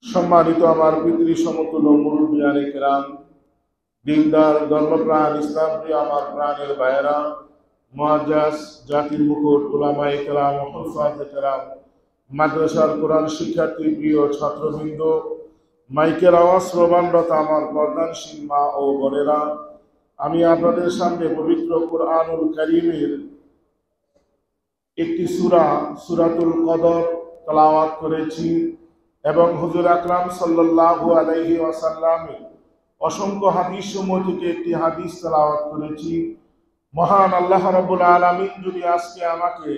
সম্মানিত আমার পিতৃ সমতুল্য মুরব্বিয়ানে কেরাম, দিনদার ধর্মপ্রাণ ইসলাম প্রিয় আমার প্রাণের ভাইয়েরা, মুআজ্জাজ জাতির মুকুট উলামায়ে কেরাম, হুফাজে কেরাম, মাদ্রাসার কোরআন শিক্ষার্থী প্রিয় ছাত্রবৃন্দ, মাইকের আওয়াজ শ্রবণরত আমার পর্দানশীল মা ও বোনেরা, আমি আপনাদের সামনে পবিত্র কুরআনুল কারীমের একটি সূরাতুল কদর তেলাওয়াত করেছি এবং হুজুর আকরাম সাল্লাল্লাহু আলাইহি ওয়াসাল্লামের অসংখ্য হাদিস সমূহ থেকে একটি হাদিস তেলাওয়াত করেছি। মহান আল্লাহ রাব্বুল আলামিন যদি আজকে আমাকে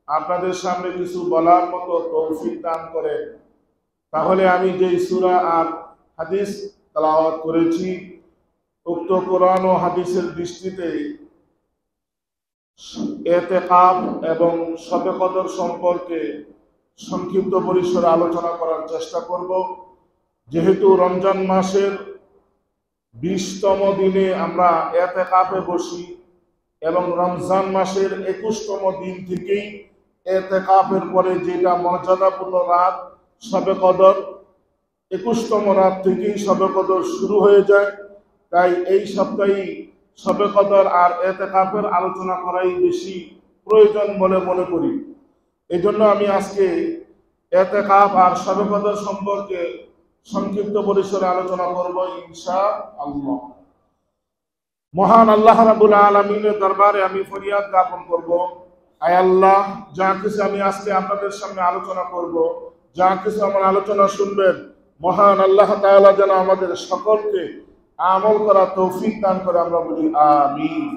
আপনাদের সামনে কিছু বলার মতো তৌফিক দান করেন, তাহলে আমি যেই সূরা আর হাদিস তেলাওয়াত করেছি উক্ত কোরআন ও হাদিসের দৃষ্টিতে ইতিকাফ এবং শবে কদর সম্পর্কে সংক্ষিপ্ত পরিসরে আলোচনা করার চেষ্টা করব। যেহেতু রমজান মাসের 20তম দিনে আমরা ইতিকাফে বসি এবং রমজান মাসের 21তম দিন থেকেই ইতিকাফের পরে যেটা মর্যাদাপূর্ণ রাত শবে কদর, 21তম রাত থেকেই শবে কদর শুরু হয়ে যায়। তাই এই সপ্তাহে শবে কদর আর ইতিকাফের আলোচনা করাই বেশি প্রয়োজন বলে মনে করি। এই জন্য আমি আজকে ইতিকাফ আর শবে কদর সম্পর্কে সংক্ষিপ্ত পরিসরে আলোচনা করব ইনশাআল্লাহ। মহান আল্লাহ রাব্বুল আলামিনের দরবারে আমি ফরিয়াদ জ্ঞাপন করব, আয় আল্লাহ, যা কিছু আমি আজকে আপনাদের সামনে আলোচনা করব, যা কিছু আমার আলোচনা শুনবেন, মহান আল্লাহ তাআলা যেন আমাদের সকলকে আমল করা তৌফিক দান করে, আমরা বলি আমিন।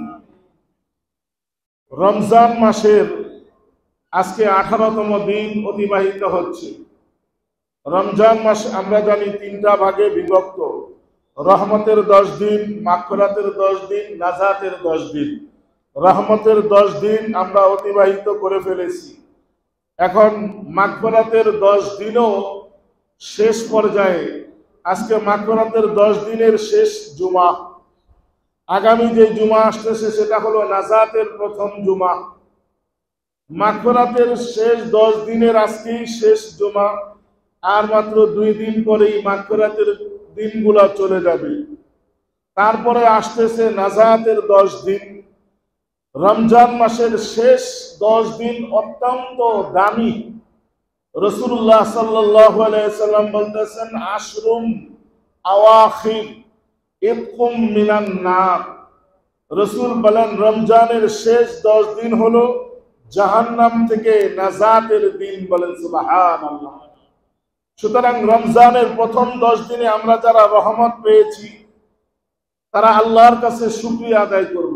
রমজান মাসের আজকে 18তম দিন অতিবাহিত হচ্ছে। রমজান মাস আমরা জানি 3টা ভাগে বিভক্ত: রহমতের 10 দিন, মাগফিরাতের 10 দিন, নাজাতের 10 দিন। রহমতের 10 দিন আমরা অতিবাহিত করে ফেলেছি। এখন মাগফিরাতের 10 দিনও শেষ পর্যায়ে। আজকে মাগফিরাতের 10 দিনের শেষ জুমা। আগামী যে জুমা আসতেছে সেটা হলো নাজাতের প্রথম জুমা। মাগফিরাতের শেষ 10 দিনের আজকেই শেষ জুমা, আর মাত্র 2 দিন পরেই মাগফিরাতের দিনগুলা চলে যাবে। তারপরে আসতেছে নাজাতের 10 দিন। রমজান মাসের শেষ 10 দিন অত্যন্ত দামি। রাসূলুল্লাহ সাল্লাল্লাহু আলাইহি ওয়াসাল্লাম বলতেছেন, আশরুম আওয়াখির ইতকুম মিনান নার। রাসূল বলেন, রমজানের শেষ 10 দিন হলো জাহান্নাম থেকে নাজাতের দিন। বলেন সুবহানাল্লাহ। সুতরাং রমজানের প্রথম 10 দিনে আমরা যারা রহমত পেয়েছি তারা আল্লাহর কাছে শুকরিয়া আদায় করব।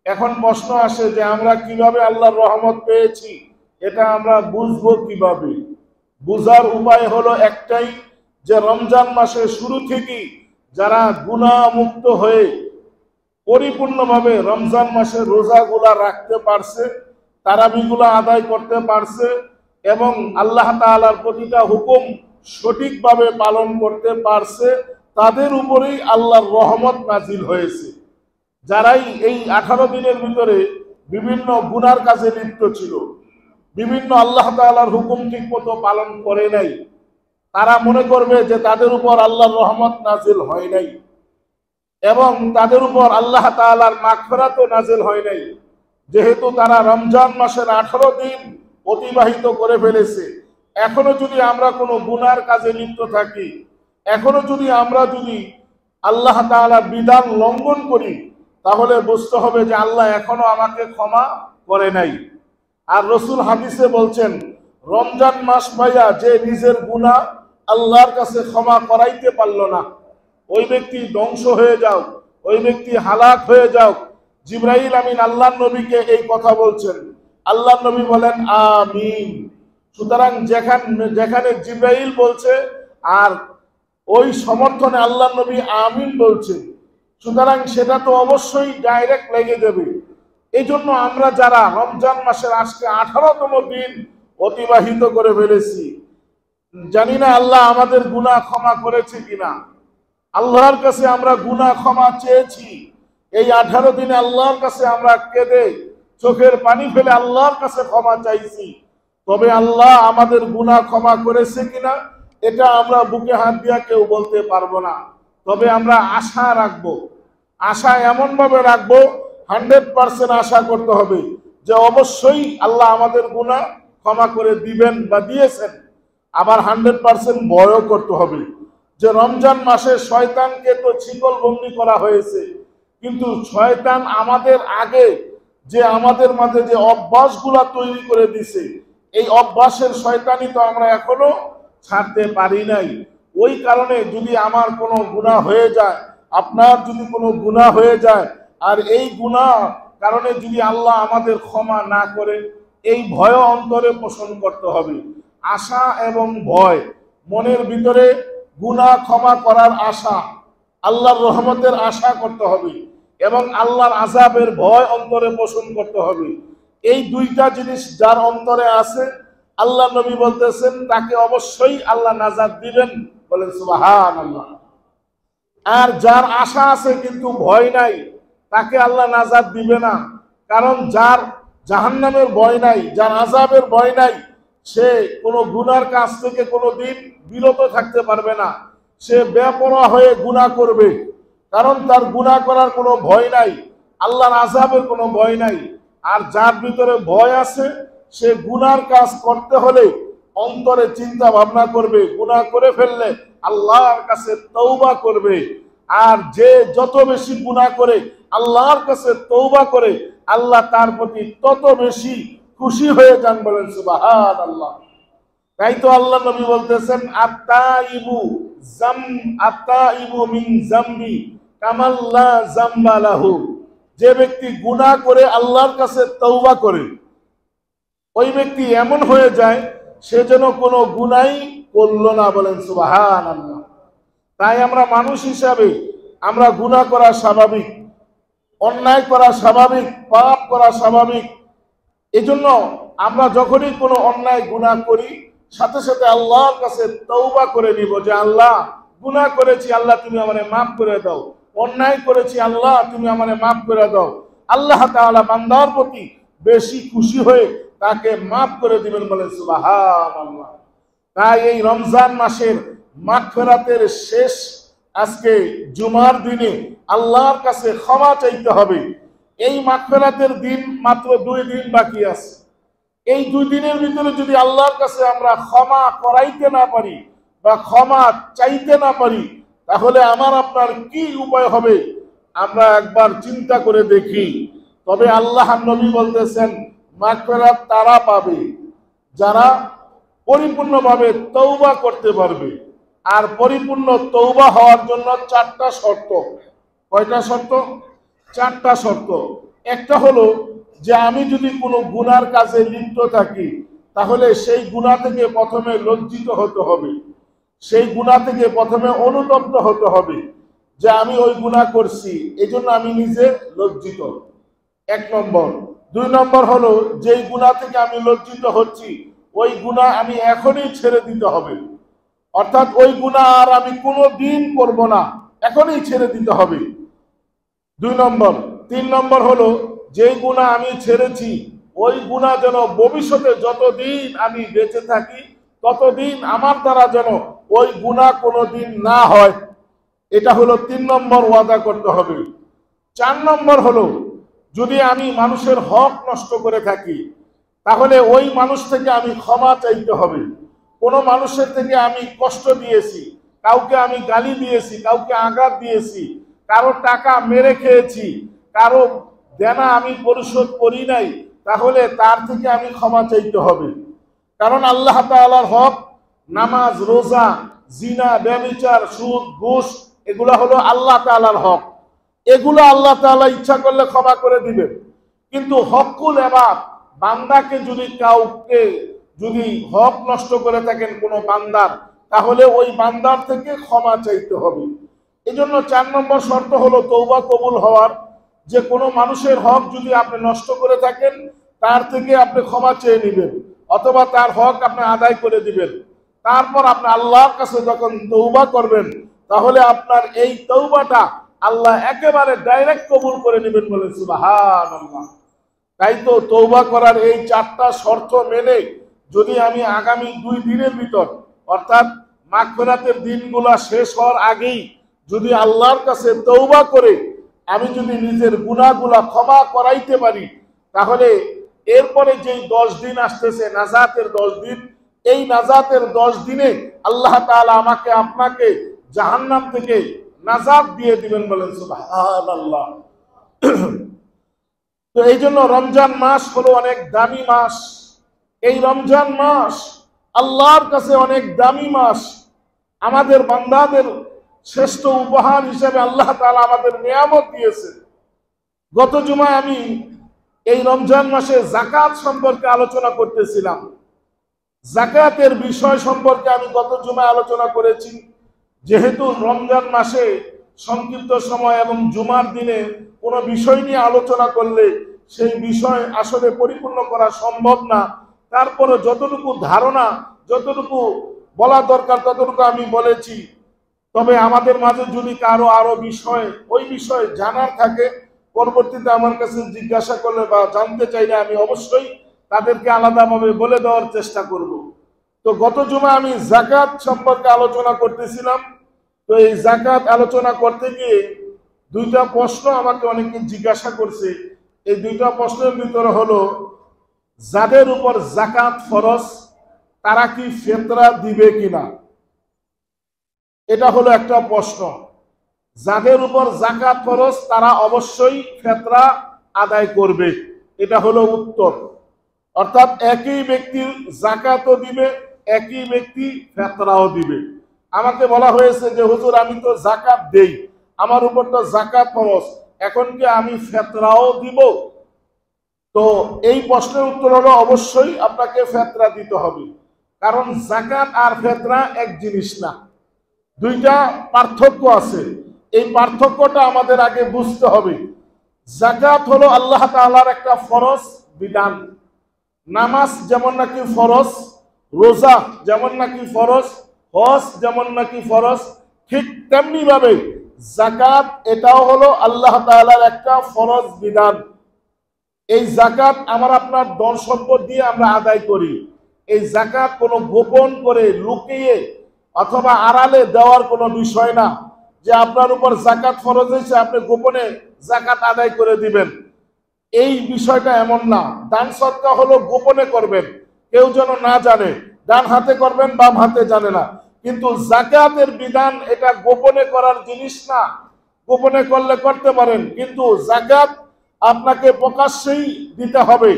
এখন প্রশ্ন আসে যে আমরা কিভাবে আল্লাহর রহমত পেয়েছি, এটা আমরা বুঝবো কিভাবে? বুঝার উপায় হলো একটাই, যে রমজান মাসের শুরু থেকেই যারা গুনাহ মুক্ত হয়ে পরিপূর্ণভাবে রমজান মাসের রোজাগুলা রাখতে পারছে, তারাবিগুলা আদায় করতে পারছে এবং আল্লাহ তাআলার প্রতিটা হুকুম সঠিকভাবে পালন করতে পারছে, তাদের উপরেই আল্লাহর রহমত নাজিল হয়েছে। যারাই এই 18 দিনের ভিতরে বিভিন্ন গুনার কাজে লিপ্ত ছিল, বিভিন্ন আল্লাহ তাআলার হুকুম ঠিকমতো পালন করে নাই, তারা মনে করবে যে তাদের উপর আল্লাহর রহমত নাজিল হয় নাই এবং তাদের উপর আল্লাহ তাআলার মাগফিরাতও নাজিল হয় নাই। যেহেতু তারা রমজান মাসের 18 দিন অতিবাহিত করে ফেলেছে, এখনো যদি আমরা কোনো গুনার কাজে লিপ্ত থাকি, এখনো যদি আমরা আল্লাহ তাআলার বিধান লঙ্ঘন করি, তাহলে বুঝতে হবে যে আল্লাহ এখনো আমাকে ক্ষমা করে নাই। আর রাসূল হাদিসে বলছেন, রমজান মাস পাইয়া যে নিজের গুনাহ আল্লাহর কাছে ক্ষমা করাইতে পারল না, ওই ব্যক্তি ধ্বংস হয়ে যাও, ওই ব্যক্তি হালাক হয়ে যাও। জিবরাইল আমিন আল্লাহর নবীকে এই কথা বলছেন। আল্লাহর নবী বলেন আমিন। সুতরাং যেখানে জিবরাইল বলছে আর ওই সমর্থনে আল্লাহর নবী আমিন বলছে, সুতরাং সেটা তো অবশ্যই ডাইরেক্ট লেগে যাবে। এই জন্য আমরা যারা রমজান মাসের আজকে 18তম দিন অতিবাহিত করে ফেলেছি, জানি না আল্লাহ আমাদের গুনাহ ক্ষমা করেছে কিনা। আল্লাহর কাছে আমরা গুনাহ ক্ষমা চেয়েছি। এই 18 দিনে আল্লাহর কাছে আমরা কেঁদে চোখের পানি ফেলে আল্লাহর কাছে ক্ষমা চাইছি। তবে আল্লাহ আমাদের গুনাহ ক্ষমা করেছে কিনা এটা আমরা বুকে হাত দিয়া কেউ বলতে পারবো না। তবে আমরা আশা রাখবো, আশা এমন ভাবে রাখবো 100% আশা করতে হবে যে অবশ্যই আল্লাহ আমাদের গুনাহ ক্ষমা করে দিবেন বা দিয়েছেন। আবার 100% ভয়ও করতে হবে যে রমজান মাসে শয়তানকে তো শিকলবন্দি করা হয়েছে, কিন্তু শয়তান আমাদের আগে যে আমাদের মাঝে যে অভ্যাসগুলা তৈরি করে দিছে, এই অভ্যাসের শয়তানি তো আমরা এখনো ছাড়তে পারি নাই। ওই কারণে যদি আমার কোনো গুনাহ হয়ে যায়, আপনার যদি কোনো গুনাহ হয়ে যায়, আর এই গুনাহ কারণে যদি আল্লাহ আমাদের ক্ষমা না করে, এই ভয় অন্তরে পোষণ করতে হবে। আশা এবং ভয় মনের ভিতরে, গুনাহ ক্ষমা করার আশা, আল্লাহর রহমতের আশা করতে হবে এবং আল্লাহর আযাবের ভয় অন্তরে পোষণ করতে হবে। এই দুইটা জিনিস যার অন্তরে আছে, আল্লাহ নবী বলতেছেন তাকে অবশ্যই আল্লাহ নাজাত দিবেন, বলেন সুবহানাল্লাহ। আর যার আশা আছে কিন্তু ভয় নাই, তাকে আল্লাহ নাজাত দিবে না। কারণ যার জাহান্নামের ভয় নাই, যার আযাবের ভয় নাই, সে কোনো গুনার কাজ থেকে কোনোদিন বিরত থাকতে পারবে না। সে বেপরোয়া হয়ে গুনাহ করবে, কারণ তার গুনাহ করার কোনো ভয় নাই, আল্লাহর আযাবের কোনো ভয় নাই। আর যার ভিতরে ভয় আছে, সে গুনার কাজ করতে হলে অন্তরে চিন্তা ভাবনা করবে, গুনাহ করে ফেললে আল্লাহর কাছে তওবা করবে। আর যে যত বেশি গুনাহ করে আল্লাহর কাছে তওবা করে, আল্লাহ তার প্রতি তত বেশি খুশি হয়ে যান, বলেন সুবহানাল্লাহ। তাই তো আল্লাহ নবী বলতেছেন আত্তাইবু মিন যামবি কামাল্লা যামবা লাহু। যে ব্যক্তি গুনাহ করে আল্লাহর কাছে তওবা করে, ওই ব্যক্তি এমন হয়ে যায় সে যেন কোনো গুনাহই করলো না, বলেন সুবহানাল্লাহ। তাই আমরা মানুষ হিসাবে আমরা গুনাহ করা স্বাভাবিক, অন্যায় করা স্বাভাবিক, পাপ করা স্বাভাবিক। এজন্য আমরা যখনই কোনো অন্যায় গুনাহ করি, সাথে সাথে আল্লাহর কাছে তওবা করে নিব যে আল্লাহ, গুনাহ করেছি, আল্লাহ তুমি আমারে মাফ করে দাও। অন্যায় করেছি, আল্লাহ তুমি আমারে মাফ করে দাও। আল্লাহ তাআলা বান্দার প্রতি বেশি খুশি হয়ে তাকে মাফ করে দিবেন, বলেন সুবহানাল্লাহ। তাই এই রমজান মাসের মাগফিরাতের শেষ আজকে জুমার দিনে আল্লাহর কাছে ক্ষমা চাইতে হবে। এই মাগফিরাতের দিন মাত্র 2 দিন বাকি আছে। এই 2 দিনের ভিতরে যদি আল্লাহর কাছে আমরা ক্ষমা করাইতে না পারি বা ক্ষমা চাইতে না পারি, তাহলে আমার আপনার কি উপায় হবে আমরা একবার চিন্তা করে দেখি। তবে আল্লাহর নবী বলতেছেন মাগফিরাত তারা পাবে যারা পরিপূর্ণভাবে তওবা করতে পারবে। আর পরিপূর্ণ তওবা হওয়ার জন্য 4টা শর্ত। কয়টা শর্ত? 4টা শর্ত। একটা হলো যে আমি যদি কোনো গুনার কাজে লিপ্ত থাকি, তাহলে সেই গুনাহ থেকে প্রথমে লজ্জিত হতে হবে, সেই গুনাহ থেকে প্রথমে অনুতপ্ত হতে হবে যে আমি ওই গুনাহ করছি, এজন্য আমি নিজে লজ্জিত, 1 নম্বর। 2 নম্বর হলো যেই গুনাহ থেকে আমি লজ্জিত হচ্ছি, ওই গুনাহ আমি এখনই ছেড়ে দিতে হবে, অর্থাৎ ওই গুনাহ আর আমি কোনোদিন করব না, এখনই ছেড়ে দিতে হবে, 2 নম্বর। 3 নম্বর হলো যেই গুনাহ আমি ছেড়েছি, ওই গুনাহ যেন ভবিষ্যতে যতদিন আমি বেঁচে থাকি ততদিন আমার দ্বারা যেন ওই গুনাহ কোনোদিন না হয়, এটা হলো 3 নম্বর, ওয়াদা করতে হবে। 4 নম্বর হলো যদি আমি মানুষের হক নষ্ট করে থাকি, তাহলে ওই মানুষ থেকে আমি ক্ষমা চাইতে হবে। কোনো মানুষের থেকে আমি কষ্ট দিয়েছি, কাউকে আমি গালি দিয়েছি, কাউকে আঘাত দিয়েছি, কারো টাকা মেরে খেয়েছি, কারো দেনা আমি পরিশোধ করি নাই, তাহলে তার থেকে আমি ক্ষমা চাইতে হবে। কারণ আল্লাহ তাআলার হক, নামাজ, রোজা, জিনা, ব্যভিচার, সুদ, ঘুষ, এগুলা হলো আল্লাহ তাআলার হক। এগুলো আল্লাহ তাআলা ইচ্ছা করলে ক্ষমা করে দিবেন। কিন্তু হকুল ইবাদ, বান্দাকে যদি কাউকে যদি হক নষ্ট করে থাকেন কোনো বান্দার, তাহলে ওই বান্দার থেকে ক্ষমা চাইতে হবে। এজন্য 4 নম্বর শর্ত হলো তওবা কবুল হওয়ার, যে কোনো মানুষের হক যদি আপনি নষ্ট করে থাকেন, তার থেকে আপনি ক্ষমা চেয়ে নেবেন অথবা তার হক আপনি আদায় করে দিবেন। তারপর আপনি আল্লাহর কাছে যখন তওবা করবেন, তাহলে আপনার এই তওবাটা আল্লাহ একেবারে ডাইরেক্ট কবুল করে নেবেন, বলে সুবহানাল্লাহ। তাই তো তওবা করার এই 4টা শর্ত মেনে যদি আমি আগামী 2 দিনের ভিতর, অর্থাৎ মাগফিরাতের দিনগুলা শেষ হওয়ার আগেই যদি আল্লাহর কাছে তওবা করে আমি যদি নিজের গুনাহগুলা ক্ষমা করাইতে পারি, তাহলে এরপরে যেই 10 দিন আসতেছে নাজাতের 10 দিন, এই নাজাতের 10 দিনে আল্লাহ তাআলা আমাকে আপনাকে জাহান্নাম থেকে নাজাত দিয়ে দিবেন। বলেন সুবহানাল্লাহ। তো এই জন্য রমজান মাস হলো অনেক দামি মাস। এই রমজান মাস আল্লাহর কাছে অনেক দামি মাস। আমাদের বান্দাদের শ্রেষ্ঠ উপহার হিসেবে আল্লাহ তাআলা আমাদের নিয়ামত দিয়েছে। গত জুমায় আমি এই রমজান মাসে যাকাত সম্পর্কে আলোচনা করতেছিলাম। যাকাতের বিষয় সম্পর্কে আমি গত জুমায় আলোচনা করেছি। যেহেতু রমজান মাসে সংক্ষিপ্ত সময় এবং জুমার দিনে কোনো বিষয় নিয়ে আলোচনা করলে সেই বিষয় আসলে পরিপূর্ণ করা সম্ভব না, তারপরে যতটুকু ধারণা, যতটুকু বলা দরকার ততটুকু আমি বলেছি। তবে আমাদের মাঝে যদি কারো আরো বিষয় ওই বিষয়ে জানার থাকে, পরবর্তীতে আমার কাছে জিজ্ঞাসা করলে বা জানতে চাইলে আমি অবশ্যই তাদেরকে আলাদাভাবে বলে দেওয়ার চেষ্টা করব। তো গত জুমা আমি যাকাত সম্পর্কে আলোচনা করতেছিলাম। তো এই যাকাত আলোচনা করতে গিয়ে দুইটা প্রশ্ন আমাকে অনেকে জিজ্ঞাসা করছে। এই দুইটা প্রশ্নের ভিতরে হলো, যাদের উপর যাকাত ফরজ তারা কি ফিতরা দিবে কিনা, এটা হলো একটা প্রশ্ন। যাদের উপর যাকাত ফরজ তারা অবশ্যই ফিতরা আদায় করবে, এটা হলো উত্তর। অর্থাৎ একই ব্যক্তি যাকাতও দিবে, একই ব্যক্তি ফিতরাও দিবে। আমাকে বলা হয়েছে যে হুজুর আমি তো যাকাত দেই, আমার উপর তো যাকাত ফরজ, এখন কি আমি ফিতরাও দিব? তো এই প্রশ্নের উত্তর হলো অবশ্যই আপনাকে ফিতরা দিতে হবে। কারণ যাকাত আর ফিতরা এক জিনিস না, দুইটা পার্থক্য আছে। এই পার্থক্যটা আমাদের আগে বুঝতে হবে। যাকাত হলো আল্লাহ তাআলার একটা ফরজ বিধান। নামাজ যেমন নাকি ফরজ, রোজা যেমন নাকি ফরজ, হজ যেমন নাকি ফরজ, ঠিক তেমনি ভাবে যাকাত এটাও হলো আল্লাহ তাআলার একটা ফরজ বিধান। এই যাকাত আমার আপনার ধন সম্পদ দিয়ে আমরা আদায় করি। এই যাকাত কোনো গোপন করে লুকিয়ে অথবা আড়ালে দেওয়ার কোনো বিষয় না, যে আপনার উপর যাকাত ফরজ হয়েছে আপনি গোপনে যাকাত আদায় করে দিবেন, এই বিষয়টা এমন না। দান সদকা হলো গোপনে করবেন, কেউ যেন না জানে। ডান হাতে করবেন, বাম হাতে জানে না। কিন্তু যাকাতের বিধান এটা গোপনে করার জিনিস না। গোপনে করলে করতে পারেন, কিন্তু যাকাত আপনাকে প্রকাশ্যেই দিতে হবে।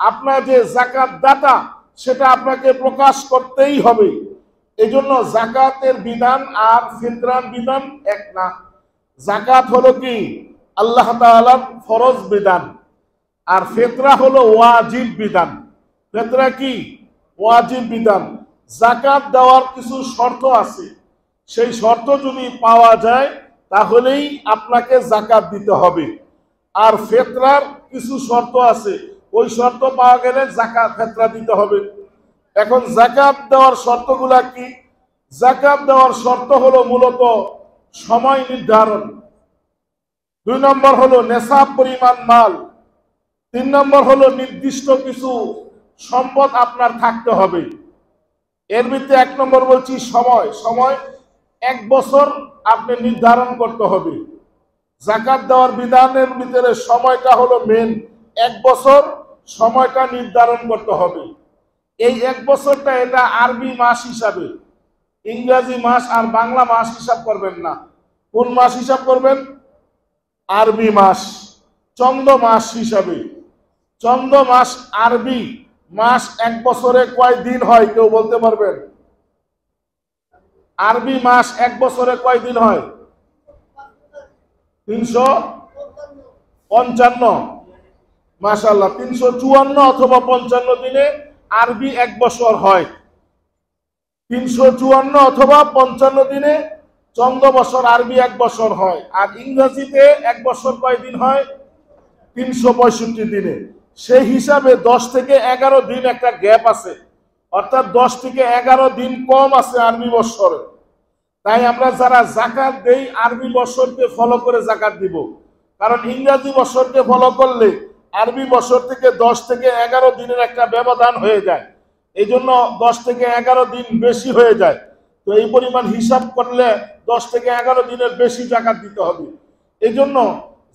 আপনার যে যাকাত দাতা সেটা আপনাকে প্রকাশ করতেই হবে। এজন্য যাকাতের বিধান আর ফিতরার বিধান এক না। যাকাত হলো কি আল্লাহ তাআলার ফরজ বিধান, আর ফিতরা হলো ওয়াজিব বিধান। ফিতরা কি? ওয়াজিব বিধান। যাকাত দেওয়ার কিছু শর্ত আছে, সেই শর্ত যদি পাওয়া যায় তাহলেই আপনাকে যাকাত দিতে হবে। আর ফিতরার কিছু শর্ত আছে, ওই শর্ত পাওয়া গেলে যাকাত ফিতরা দিতে হবে। এখন যাকাত দেওয়ার শর্তগুলা কি? যাকাত দেওয়ার শর্ত হলো মূলত সময় নির্ধারণ, 2 নম্বর হলো নেশাব পরিমাণ মাল, 3 নম্বর হলো নির্দিষ্ট কিছু সম্পদ আপনার থাকতে হবে। এর ভিতরে 1 নম্বর বলছি সময়। সময় 1 বছর আপনি নির্ধারণ করতে হবে। যাকাত দেওয়ার বিধানের ভিতরে সময়টা হলো মেন। 1 বছর সময়টা নির্ধারণ করতে হবে। এই 1 বছরটা এটা আরবি মাস হিসাবে, ইংরেজি মাস আর বাংলা মাস হিসাব করবেন না। কোন মাস হিসাব করবেন? আরবি মাস, চন্দ্র মাস হিসাবে। চন্দ্র মাস আরবি মাস 1 বছরে কয় দিন হয় কেউ বলতে পারবেন? আরবি মাস 1 বছরে কয় দিন হয়? 355। মাশাআল্লাহ, 354 অথবা 55 দিনে আরবি 1 বছর হয়। 354 অথবা 55 দিনে চন্দ্র বছর আরবি 1 বছর হয়। আর ইংরেজিতে 1 বছর কয় দিন হয়? 365 দিনে। সেই হিসাবে 10 থেকে 11 দিন একটা গ্যাপ আছে, অর্থাৎ 10 থেকে 11 দিন কম আছে আরবি বছরে। তাই আমরা যারা যাকাত দেই আরবি বছরকে ফলো করে যাকাত দিব, কারণ ইংরেজি বছরকে ফলো করলে আরবি বছর থেকে 10 থেকে 11 দিনের একটা ব্যবধান হয়ে যায়। এই জন্য 10 থেকে 11 দিন বেশি হয়ে যায়। তো এই পরিমাণ হিসাব করলে 10 থেকে 11 দিনের বেশি জাকাত দিতে হবে। এই জন্য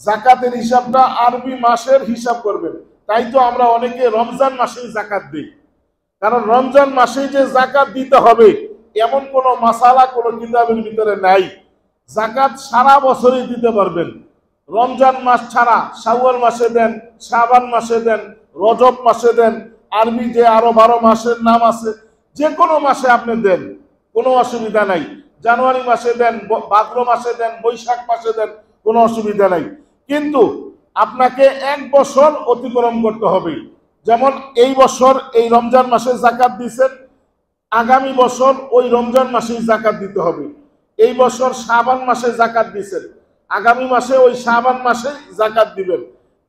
জাকাতের হিসাবটা আরবি মাসের হিসাব করবেন। তাই তো আমরা অনেকে রমজান মাসেই জাকাত দিই, কারণ রমজান মাসেই যে জাকাত দিতে হবে এমন কোনো মাসালা কোনো কিতাবের ভিতরে নাই। জাকাত সারা বছরই দিতে পারবেন, রমজান মাস ছাড়া শাওয়াল মাসে দেন, শাবান মাসে দেন, রজব মাসে দেন, আরবি যে আরো 12 মাসের নাম আছে যে কোনো মাসে আপনি দেন, কোনো অসুবিধা নাই। জানুয়ারি মাসে দেন, ভাদ্র মাসে দেন, বৈশাখ মাসে দেন, কোনো অসুবিধা নাই। কিন্তু আপনাকে 1 বছর অতিক্রম করতে হবে। যেমন এই বছর এই রমজান মাসে জাকাত দিচ্ছেন, আগামী বছর ওই রমজান মাসেই জাকাত দিতে হবে। এই বছর শাবান মাসে জাকাত দিচ্ছেন, আগামী মাসে ওই শাবান মাসে জাকাত দিবেন।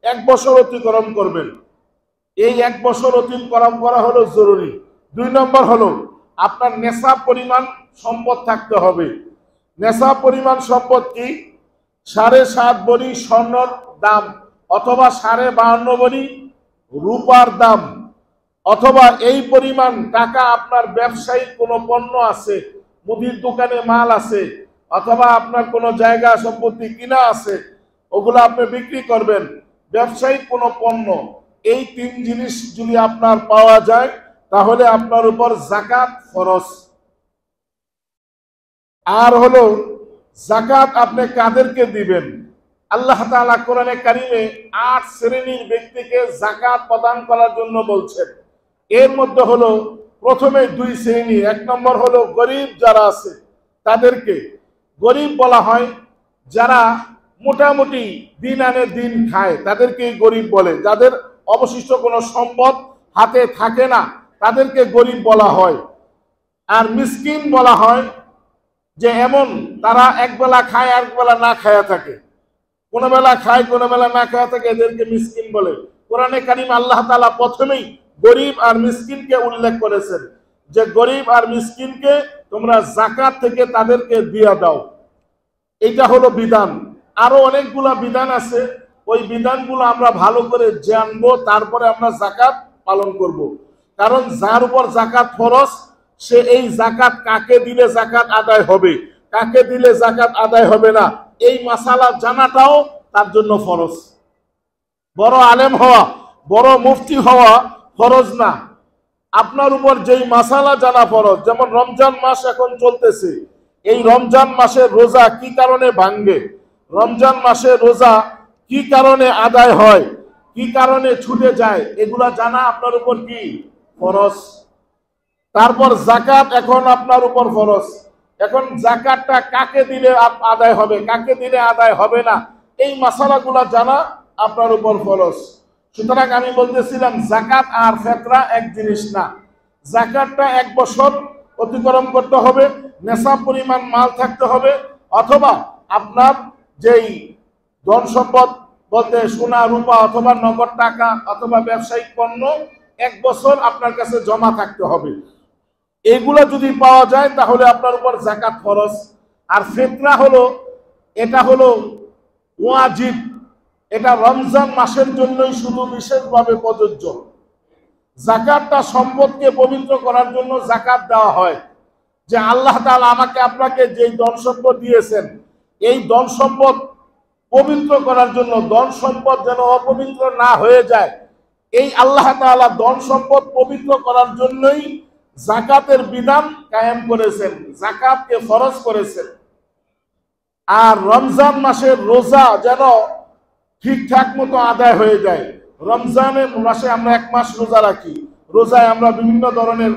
1 বছর অতিক্রম করবেন। এই 1 বছর অতিক্রম করা হলো জরুরি। 2 নম্বর হলো আপনার নেশাব পরিমাণ সম্পদ থাকতে হবে। নেশাব পরিমাণ সম্পদ কি? 7.5 ভরি স্বর্ণর দাম, অথবা 52.5 ভরি রূপার দাম, অথবা এই পরিমাণ টাকা আপনার ব্যবসায়িক কোনো পণ্য আছে, মুদির দোকানে মাল আছে, অথবা আপনার কোনো জায়গা সম্পত্তি কিনা আছে, ওগুলো আপনি বিক্রি করবেন, ব্যবসায়িক কোনো পণ্য, এই 3 জিনিস যদি আপনার পাওয়া যায় তাহলে আপনার উপর জাকাত ফরজ। আর হলো জাকাত আপনি কাদেরকে দিবেন? আল্লাহ তাআলা কোরআনে কারিমে 8 শ্রেণীর ব্যক্তিকে জাকাত প্রদান করার জন্য বলছেন। এর মধ্যে হলো প্রথমে 2 শ্রেণী। 1 নম্বর হলো গরিব যারা আছে তাদেরকে। গরিব বলা হয় যারা মোটামুটি দিন আনে দিন খায়, তাদেরকেই গরিব বলে। যাদের অবশিষ্ট কোনো সম্পদ হাতে থাকে না তাদেরকে গরিব বলা হয়। আর মিসকিন বলা হয় যে এমন তারা একবেলা খায় একবেলা না খায়া থাকে, কোনো বেলা খায় কোনো বেলা না খায়া থাকে, এদেরকে মিসকিন বলে। কোরআনে কারিম আল্লাহ তাআলা প্রথমেই গরিব আর মিসকিনকে উল্লেখ করেছেন যে গরিব আর মিসকিনকে তোমরা জাকাত থেকে তাদেরকে দিয়ে দাও। এটা হলো বিধান। আরো অনেকগুলা বিধান আছে, ওই বিধানগুলো আমরা ভালো করে জানবো, তারপরে আমরা জাকাত পালন করব। কারণ যার উপর জাকাত ফরজ সে এই জাকাত কাকে দিলে জাকাত আদায় হবে, কাকে দিলে জাকাত আদায় হবে না, এই মাসালা জানাটাও তার জন্য ফরজ। বড় আলেম হওয়া, বড় মুফতি হওয়া ফরজ না, আপনার উপর যেই মাসালা জানা ফরজ। যেমন রমজান মাস এখন চলতেছে, এই রমজান মাসের রোজা কি কারণে ভাঙ্গে, রমজান মাসে রোজা কি কারণে আদায় হয়, কি কারণে ছুটে যায়, এগুলা জানা আপনার উপর কি ফরজ। তারপর জাকাত এখন আপনার উপর ফরজ। এখন জাকাতটা কাকে দিলে আদায় হবে, কাকে দিলে আদায় হবে না, এই মাসালাগুলা জানা আপনার উপর ফরজ। সুতরাং আমি বলতেছিলাম জাকাত আর ফিতরা এক জিনিস না। জাকাতটা 1 বছর অতিক্রম করতে হবে, নেশাব পরিমাণ মাল থাকতে হবে, অথবা আপনার যেই ধন সম্পদ বলতে সোনা রূপা অথবা নগদ টাকা অথবা ব্যবসায়িক পণ্য 1 বছর আপনার কাছে জমা থাকতে হবে। এগুলো যদি পাওয়া যায় তাহলে আপনার উপর জাকাত ফরজ। আর ফিতরা হলো, এটা হলো ওয়াজিব, এটা রমজান মাসের জন্যই শুধু বিশেষভাবে প্রযোজ্য। জাকাতটা সম্পদকে পবিত্র করার জন্য জাকাত দেওয়া হয়, যে আল্লাহ তাআলা আমাকে আপনাকে যেই ধন সম্পদ দিয়েছেন এই ধন সম্পদ পবিত্র করার জন্য, ধন সম্পদ যেন অপবিত্র না হয়ে যায়, এই আল্লাহ তাআলা ধন সম্পদ পবিত্র করার জন্যই জাকাতের বিধান কায়েম করেছেন, জাকাতকে ফরজ করেছেন। আর রমজান মাসের রোজা যেন ঠিকঠাক মতো আদায় হয়ে যায়। রমজানের মাসে আমরা 1 মাস রোজা রাখি, রোজায় আমরা বিভিন্ন ধরনের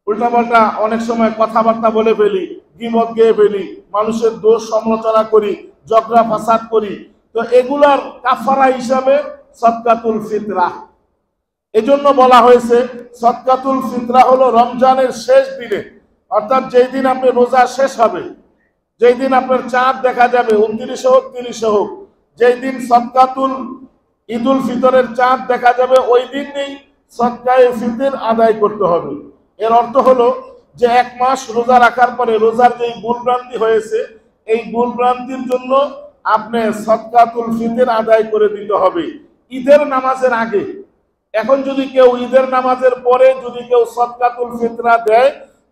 উল্টাপাল্টা অনেক সময় কথাবার্তা বলে ফেলি, গীবত গেয়ে ফেলি, মানুষের দোষ সমালোচনা করি, ঝগড়া ফাসাদ করি। তো এগুলার কাফারা হিসাবে সদকাতুল ফিতরা। এজন্য বলা হয়েছে সদকাতুল ফিতরা হলো রমজানের শেষ দিনে, অর্থাৎ যেই দিন আপনি রোজা শেষ হবে, যেই দিন আপনার চাঁদ দেখা যাবে 29 হোক 30 হোক, যেই দিন সদকাতুল ঈদুল ফিতরের চাঁদ দেখা যাবে ওই দিনই সদকায়ে ফিতর আদায় করতে হবে। এর অর্থ হলো যে 1 মাস রোজা রাখার পরে রোজার যেই ভুলভ্রান্তি হয়েছে এই ভুলভ্রান্তির জন্য আপনি সদকাতুল ফিতর আদায় করে দিতে হবে ঈদের নামাজের আগে। এখন যদি কেউ ঈদের নামাজের পরে যদি কেউ সদকাতুল ফিতরা দেয়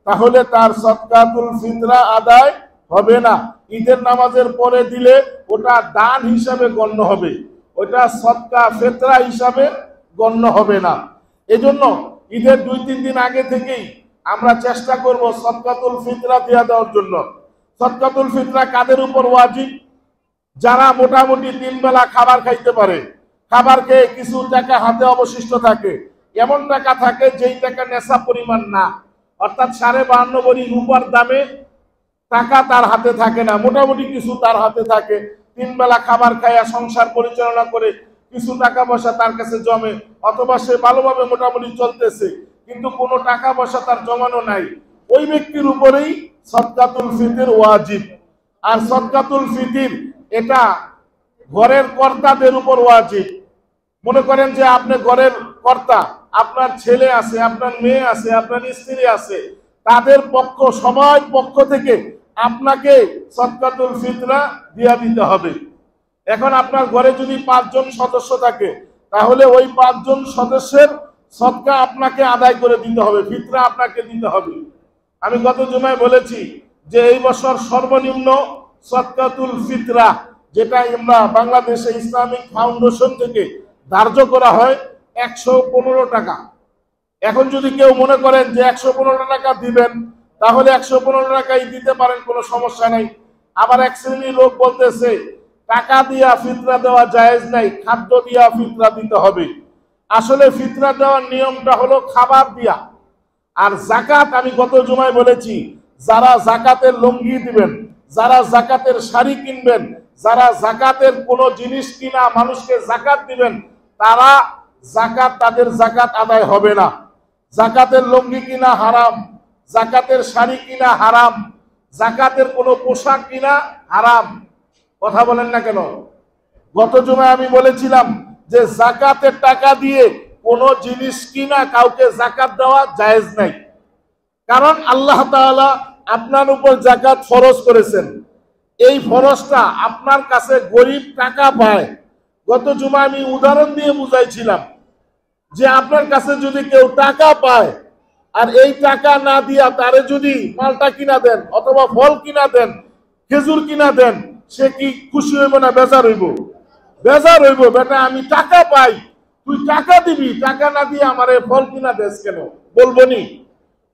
তাহলে তার সদকাতুল ফিতরা আদায় হবে না। ঈদের নামাজের পরে দিলে ওটা দান হিসাবে গণ্য হবে, ওটা সদকা ফিতরা হিসাবে গণ্য হবে না। এজন্য ঈদের 2-3 দিন আগে থেকেই আমরা চেষ্টা করব সদকাতুল ফিতরা দিয়ে দেওয়ার জন্য। সদকাতুল ফিতরা কাদের উপর ওয়াজিব? যারা মোটামুটি 3 বেলা খাবার খাইতে পারে, খাবার খেয়ে কিছু টাকা হাতে অবশিষ্ট থাকে, এমন টাকা থাকে যেই টাকা নেশা পরিমাণ না, অর্থাৎ 52.5 ভরি রূপার দামে টাকা তার হাতে থাকে না, মোটামুটি কিছু তার হাতে থাকে। 3 বেলা খাবার খাইয়া সংসার পরিচালনা করে কিছু টাকা পয়সা তার কাছে জমে, অথবা সে ভালোভাবে মোটামুটি চলতেছে, কিন্তু কোনো টাকা পয়সা তার জমানো নাই। ওই ব্যক্তির উপরেই সদকাতুল ফিতর ওয়াজিব। আর সদকাতুল ফিতর এটা ঘরের কর্তাদের উপর ওয়াজিব। মনে করেন যে আপনি ঘরের কর্তা, আপনার ছেলে আছে, আপনার মেয়ে আছে, আপনার স্ত্রী আছে, তাদের সবার পক্ষ থেকে আপনাকে সদকাতুল ফিতরা দিয়া দিতে হবে। এখন আপনার ঘরে যদি 5 জন সদস্য থাকে, তাহলে ওই 5 জন সদস্যের সদকা আপনাকে আদায় করে দিতে হবে, ফিতরা আপনাকে দিতে হবে। আমি গত জুমায় বলেছি যে এই বছর সর্বনিম্ন সদকাতুল ফিতরা যেটা আমরা বাংলাদেশে ইসলামিক ফাউন্ডেশন থেকে ধার্য করা হয় 115 টাকা। এখন যদি কেউ মনে করেন যে 115 টাকা দিবেন, তাহলে 115 টাকাই দিতে পারেন, কোনো সমস্যা নাই। আবার এক শ্রেণীর লোক বলতেছে টাকা দিয়া ফিতরা দেওয়া জায়েজ নাই, খাদ্য দিয়া ফিতরা দিতে হবে। আসলে ফিতরা দেওয়ার নিয়মটা হলো খাবার দিয়া। আর যাকাত আমি গত জুমায় বলেছি, যারা যাকাতের লুঙ্গি দিবেন, যারা যাকাতের শাড়ি কিনবেন, যারা যাকাতের কোনো জিনিস কিনা মানুষকে যাকাত দিবেন, তারা তাদের যাকাত আদায় হবে না। যাকাতের লুঙ্গি কিনা হারাম, যাকাতের শাড়ি কিনা হারাম, যাকাতের কোনো পোশাক কিনা হারাম। কথা বলেন না কেন? গত জুমায় আমি বলেছিলাম যে যাকাতের টাকা দিয়ে কোনো জিনিস কিনা কাউকে যাকাত দেওয়া জায়েজ নাই, কারণ আল্লাহ তাআলা আপনার উপর যাকাত ফরজ করেছেন। এই ফরজটা আপনার কাছে গরিব টাকা পায়। গত জুমায় আমি উদাহরণ দিয়ে বুঝাইছিলাম যে আপনার কাছে যদি কেউ টাকা পায় আর এই টাকা না দিয়া তারে যদি মালটা কিনা দেন, অথবা ফল কিনা দেন, খেজুর কিনা দেন, সে কি খুশি হইব না বেজার হইব? বেজার হইব। বেটা আমি টাকা পাই, তুই টাকা দিবি, টাকা না দিয়ে আমারে ফল কিনা দেস কেন? বলবো নি?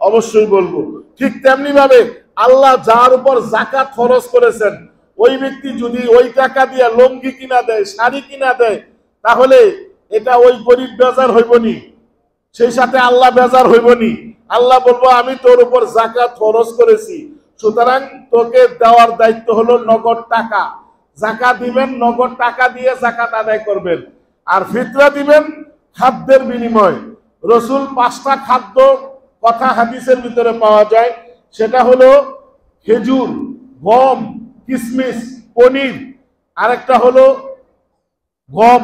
অবশ্যই বলবো। ঠিক তেমনি ভাবে আল্লাহ যার উপর যাকাত ফরজ করেছেন, ওই ব্যক্তি যদি ওই টাকা দিয়ে লুঙ্গি কিনা দেয়, শাড়ি কিনা দেয়, তাহলে এটা ওই গরিব বেজার হইবনি, সেই সাথে আল্লাহ বেজার হইবনি। আল্লাহ বলবো আমি তোর উপর যাকাত ফরজ করেছি, সুতরাং তোকে দেওয়ার দায়িত্ব হলো নগদ টাকা। যাকাত দিবেন, নগদ টাকা দিয়ে যাকাত আদায় করবেন। আর ফিতরা দিবেন খাদ্যের বিনিময়। রসুল 5টা খাদ্য কথা হাদিসের ভিতরে পাওয়া যায়, সেটা হলো খেজুর, গম, কিশমিশ, পনির, আরেকটা হলো গম।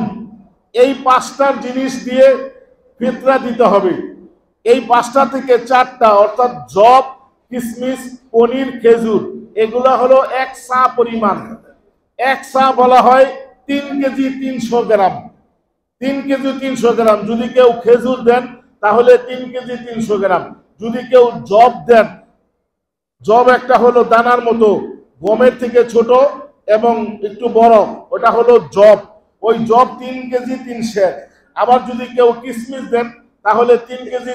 এই 5টার জিনিস দিয়ে ফিতরা দিতে হবে। এই 5টা থেকে 4টা, অর্থাৎ জব, কিশমিশ, পনির, খেজুর, এগুলা হলো 1 সা পরিমাণ। 1 সা বলা হয় 3 কেজি 300 গ্রাম। 3 কেজি 300 গ্রাম। যদি কেউ খেজুর দেন তাহলে 3 কেজি 300 গ্রাম। যদি কেউ জব দেন, জব একটা হলো দানার মতো, গমের থেকে ছোট এবং একটু বড়, ওটা হলো জব। ওই জব 3 কেজি 300। আবার যদি কেউ কিশমিশ দেন তাহলে 3 কেজি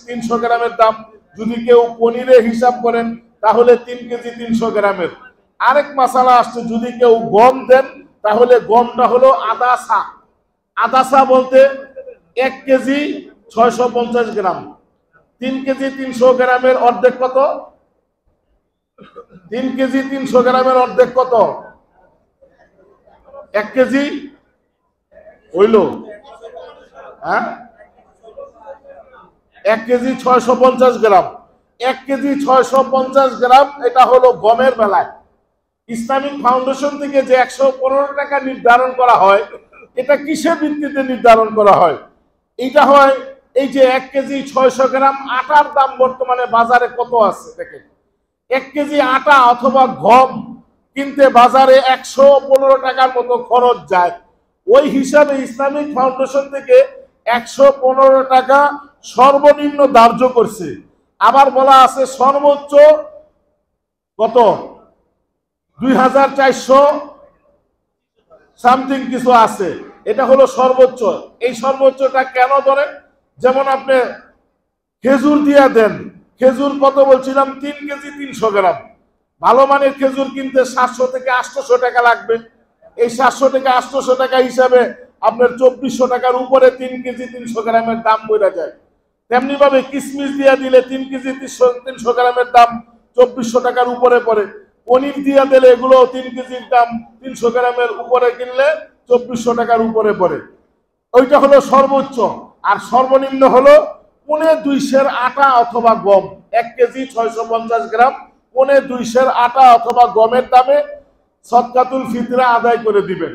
300 গ্রামের দাম। যদি কেউ পনিরে হিসাব করেন তাহলে 3 কেজি 300 গ্রামের। আরেক মশলা আসছে, যদি কেউ গম দেন তাহলে গমটা হলো আধা সা। আধা সা বলতে 1 কেজি 650 গ্রাম। 3 কেজি 300 গ্রামের অর্ধেক কত? 3 কেজি 300 গ্রামের অর্ধেক কত? 1 কেজি হইল, হ্যাঁ, 1 কেজি 650 গ্রাম। 1 কেজি 650 গ্রাম এটা হলো গমের বেলায়। ইসলামিক ফাউন্ডেশন থেকে যে 115 টাকা নির্ধারণ করা হয়, এটা কিসের ভিত্তিতে নির্ধারণ করা হয়? এটা হয় এই যে 1 কেজি 600 গ্রাম আটার দাম বর্তমানে বাজারে কত আছে দেখেন। 1 কেজি আটা অথবা গম কিনতে বাজারে 115 টাকার মতো খরচ যায়। ওই হিসাবে ইসলামিক ফাউন্ডেশন থেকে 115 টাকা সর্বনিম্ন ধার্য করছে। আবার বলা আছে সর্বোচ্চ কত 2400 সামথিং কিছু আছে, এটা হলো সর্বোচ্চ। এই সর্বোচ্চটা কেন ধরেন? যেমন আপনি খেজুর দিয়া দেন, খেজুর কত বলছিলাম 3 কেজি 300 গ্রাম। ভালো মানের খেজুর কিনতে 700 থেকে 800 টাকা লাগবে। এই 700 থেকে 800 টাকা হিসাবে আপনার 2400 টাকার উপরে 3 কেজি 300 গ্রামের দাম বইরা যায়। তেমনি ভাবে কিশমিশ দিয়া দিলে 3 কেজি 300 গ্রামের দাম 2400 টাকার উপরে পড়ে। পনির দিয়া দিলে এগুলো 3 কেজির দাম 300 গ্রামের উপরে কিনলে 2400 টাকার উপরে পড়ে। ওইটা হলো সর্বোচ্চ। আর সর্বনিম্ন হলো 1/2 আটা অথবা গম। 1 কেজি 650 গ্রাম 1/2 আটা অথবা গমের দামে সদকাতুল ফিতরা আদায় করে দিবেন।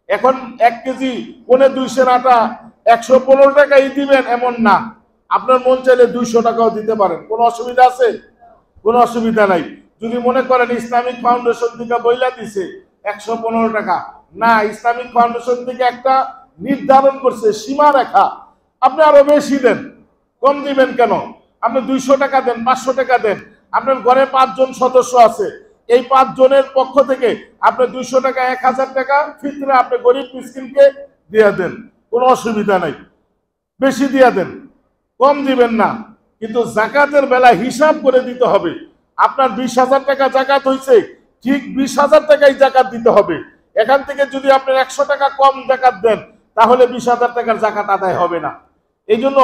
এখন 1 কেজি 1/2 আটা 115 টাকাই দিবেন এমন না, আপনার মন চাইলে 200 টাকাও দিতে পারেন। কোনো অসুবিধা আছে? কোনো অসুবিধা নাই। যদি মনে করেন ইসলামিক ফাউন্ডেশন থেকে বইলা দিছে 115 টাকা, না, ইসলামিক ফাউন্ডেশন থেকে একটা নির্ধারণ করছে সীমা রেখা, আপনি আরো বেশি দেন, কম দিবেন কেন? আপনি 200 টাকা দেন, 500 টাকা দেন। আপনার ঘরে 5 জন সদস্য আছে, এই 5 জনের পক্ষ থেকে আপনি 200 টাকা 1000 টাকা ফিতরা আপনি গরিব মিসকিনকে দিয়ে দেন, কোনো অসুবিধা নাই। বেশি দিয়ে দেন, কম দিবেন না। কিন্তু জাকাতের বেলা হিসাব করে দিতে হবে। আপনার 20,000 টাকা জাকাত হয়েছে, ঠিক 20,000 টাকাই জাকাত দিতে হবে। এখান থেকে যদি আপনার 100 টাকা কম জাকাত দেন তাহলে 20,000 টাকার জাকাত আদায় হবে না। এই জন্য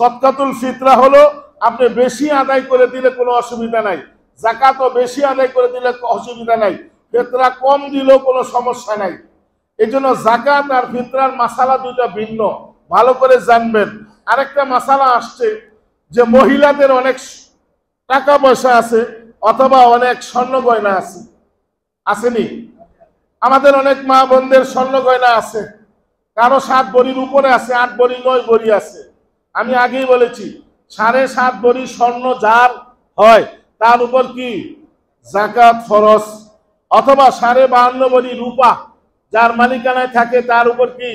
সদকাতুল ফিতরা হলো আপনি বেশি আদায় করে দিলে কোনো অসুবিধা নাই, জাকাতও বেশি আদায় করে দিলে অসুবিধা নাই, ফিতরা কম দিলেও কোনো সমস্যা নাই। এই জন্য জাকাত আর ফিতরার মাসালা দুইটা ভিন্ন, ভালো করে জানবেন। আরেকটা মাসালা আসছে যে মহিলাদের অনেক টাকা পয়সা আছে অথবা অনেক স্বর্ণ গয়না আছে, আসেনি? আমাদের অনেক মা বোনদের স্বর্ণ গয়না আছে, কারো 7 ভরির উপরে আছে, 8 ভরি 9 ভরি আছে। আমি আগেই বলেছি 7.5 ভরি স্বর্ণ যার হয় তার উপর কি জাকাত ফরজ, অথবা 52.5 ভরি রূপা যার মালিকানায় থাকে তার উপর কি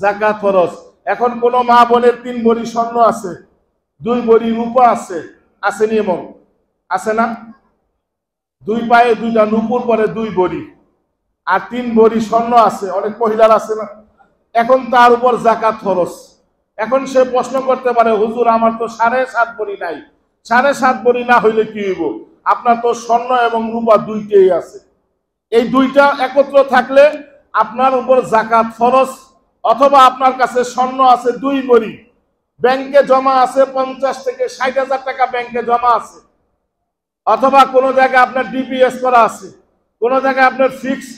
জাকাত ফরজ। এখন কোন মা বোনের 3 ভরি স্বর্ণ আছে, 2 ভরি রূপা আছে, আসেনি? এবং আছে না? 2 পায়ে 2টা নুপুর পরে 2 ভরি আর 3 ভরি স্বর্ণ আছে, অনেক মহিলার আছে না? এখন তার উপর জাকাত ফরজ। এখন সে প্রশ্ন করতে পারে, হুজুর আমার তো 7.5 ভরি নাই। 7.5 ভরি না হইলে কি হইব? আপনার তো স্বর্ণ এবং রূপা দুইটাই আছে, এই দুইটা একত্র থাকলে আপনার উপর জাকাত ফরজ। অথবা আপনার কাছে স্বর্ণ আছে 2 ভরি, ব্যাংকে জমা আছে 50 থেকে 60,000 টাকা ব্যাংকে জমা আছে, অথবা কোনো জায়গায় আপনার ডিপিএস করা আছে, কোনো জায়গায় আপনার ফিক্স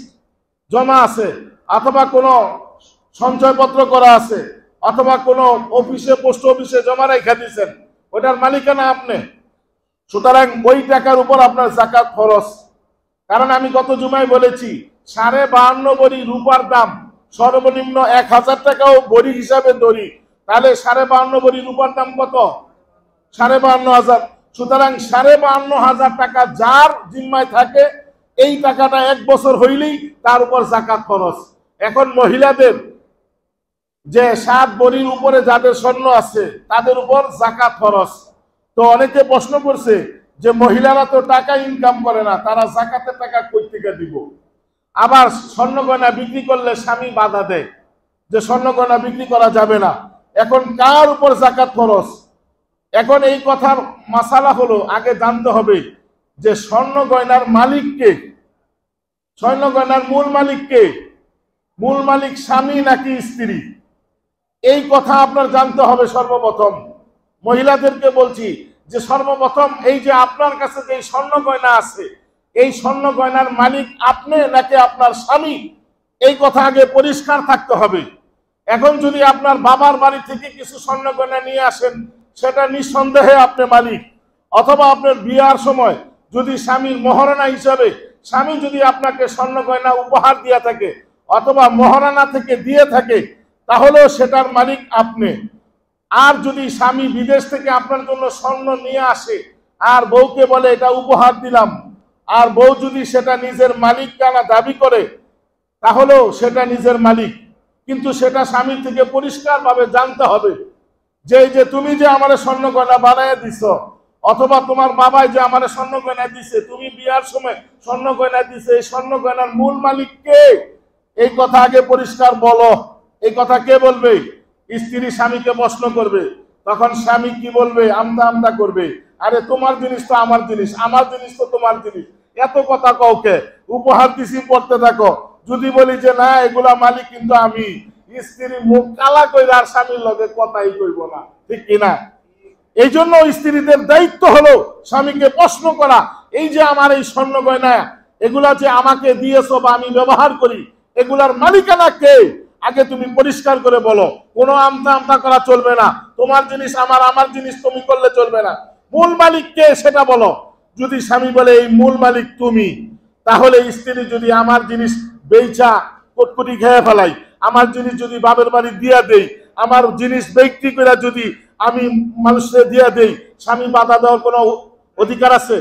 জমা আছে, অথবা কোনো সঞ্চয়পত্র করা আছে, অথবা কোনো অফিসে পোস্ট অফিসে জমা রেখে দিয়েছেন, ওটার মালিকানা আপনি। সুতরাং ওই টাকার উপর আপনার জাকাত ফরজ। কারণ আমি গত জুমায় বলেছি 52.5 ভরি রূপার দাম সর্বনিম্ন 1000 টাকাও ভরি হিসাবে ধরি, তাহলে 52.5 ভরি রূপার দাম কত? 52,500। সুতরাং 52,500 টাকা যার জিম্মায় থাকে এই টাকাটা 1 বছর হইলেই তার উপর জাকাত ফরজ। এখন মহিলাদের যে 7 ভরির উপরে যাদের স্বর্ণ আছে তাদের উপর জাকাত ফরজ। তো অনেকে প্রশ্ন করছে যে মহিলারা তো টাকা ইনকাম করে না, তারা জাকাতের টাকা কই থেকে দিব? আবার স্বর্ণ গয়না বিক্রি করলে স্বামী বাধা দেয় যে স্বর্ণ গয়না বিক্রি করা যাবে না। এখন কার উপর জাকাত ফরজ? এখন এই কথার মাসালা হলো, আগে জানতে হবে যে স্বর্ণ গয়নার মালিক কে, স্বর্ণ গয়নার মূল মালিক কে, মূল মালিক স্বামী নাকি স্ত্রী, এই কথা আপনার জানতে হবে সর্বপ্রথম। মহিলাদেরকে বলছি যে সর্বপ্রথম এই যে আপনার কাছে যে স্বর্ণ গয়না আছে, এই স্বর্ণ গয়নার মালিক আপনি নাকি আপনার স্বামী, এই কথা আগে পরিষ্কার থাকতে হবে। এখন যদি আপনার বাবার বাড়ি থেকে কিছু স্বর্ণ গয়না নিয়ে আসেন, সেটা নিঃসন্দেহে আপনি মালিক। অথবা আপনার বিয়ার সময় যদি স্বামীর মহারণা হিসাবে স্বামী যদি আপনাকে স্বর্ণ গয়না উপহার দিয়ে থাকে অথবা মহারণা থেকে দিয়ে থাকে, তাহলেও সেটার মালিক আপনি। আর যদি স্বামী বিদেশ থেকে আপনার জন্য স্বর্ণ নিয়ে আসে আর বউকে বলে এটা উপহার দিলাম, আর বউ যদি সেটা নিজের মালিকানা দাবি করে, তাহলেও সেটা নিজের মালিক। কিন্তু সেটা স্বামী থেকে পরিষ্কারভাবে জানতে হবে যে এই যে তুমি যে আমার স্বর্ণ গয়না বানায় দিছ, অথবা তোমার বাবাই যে আমার স্বর্ণ গয়না দিছে, তুমি বিয়ার সময় স্বর্ণ গয়না দিছে, এই স্বর্ণ গয়নার মূল মালিক কে? এই কথা আগে পরিষ্কার বলো। এই কথা কে বলবে? স্ত্রী স্বামীকে প্রশ্ন করবে। তখন স্বামী কি বলবে? আমদা আমদা করবে, আরে তোমার জিনিস তো আমার জিনিস, আমার জিনিস তো তোমার জিনিস, এত কথা কাউকে উপহার দিছি পড়তে থাকো। যদি বলি যে না এগুলা মালিক কিন্তু আমি, স্ত্রী মুখ কালা কইরা আর স্বামীর লগে কথাই কইব না, ঠিক কিনা? এই জন্য স্ত্রীদের দায়িত্ব হলো স্বামীকে প্রশ্ন করা, এই যে আমার এই স্বর্ণ গয়না এগুলা যে আমাকে দিয়েছো বা আমি ব্যবহার করি, এগুলার মালিকানা কে? আগে তুমি পরিষ্কার করে বলো। কোনো আমতা আমতা করা চলবে না। তোমার জিনিস আমার, আমার জিনিস তুমি করলে চলবে না। মূল মালিক কে সেটা বলো। যদি স্বামী বলে এই মূল মালিক তুমি, তাহলে স্ত্রী যদি আমার জিনিস বেচা কটকটি খেয়ে ফেলাই, আমার জিনিস যদি বাপের বাড়ি দিয়া দেই, আমার জিনিস বিক্রি করে যদি আমি মানুষকে দিয়া দেই, স্বামী বাধা দেওয়ার কোনো অধিকার আছে?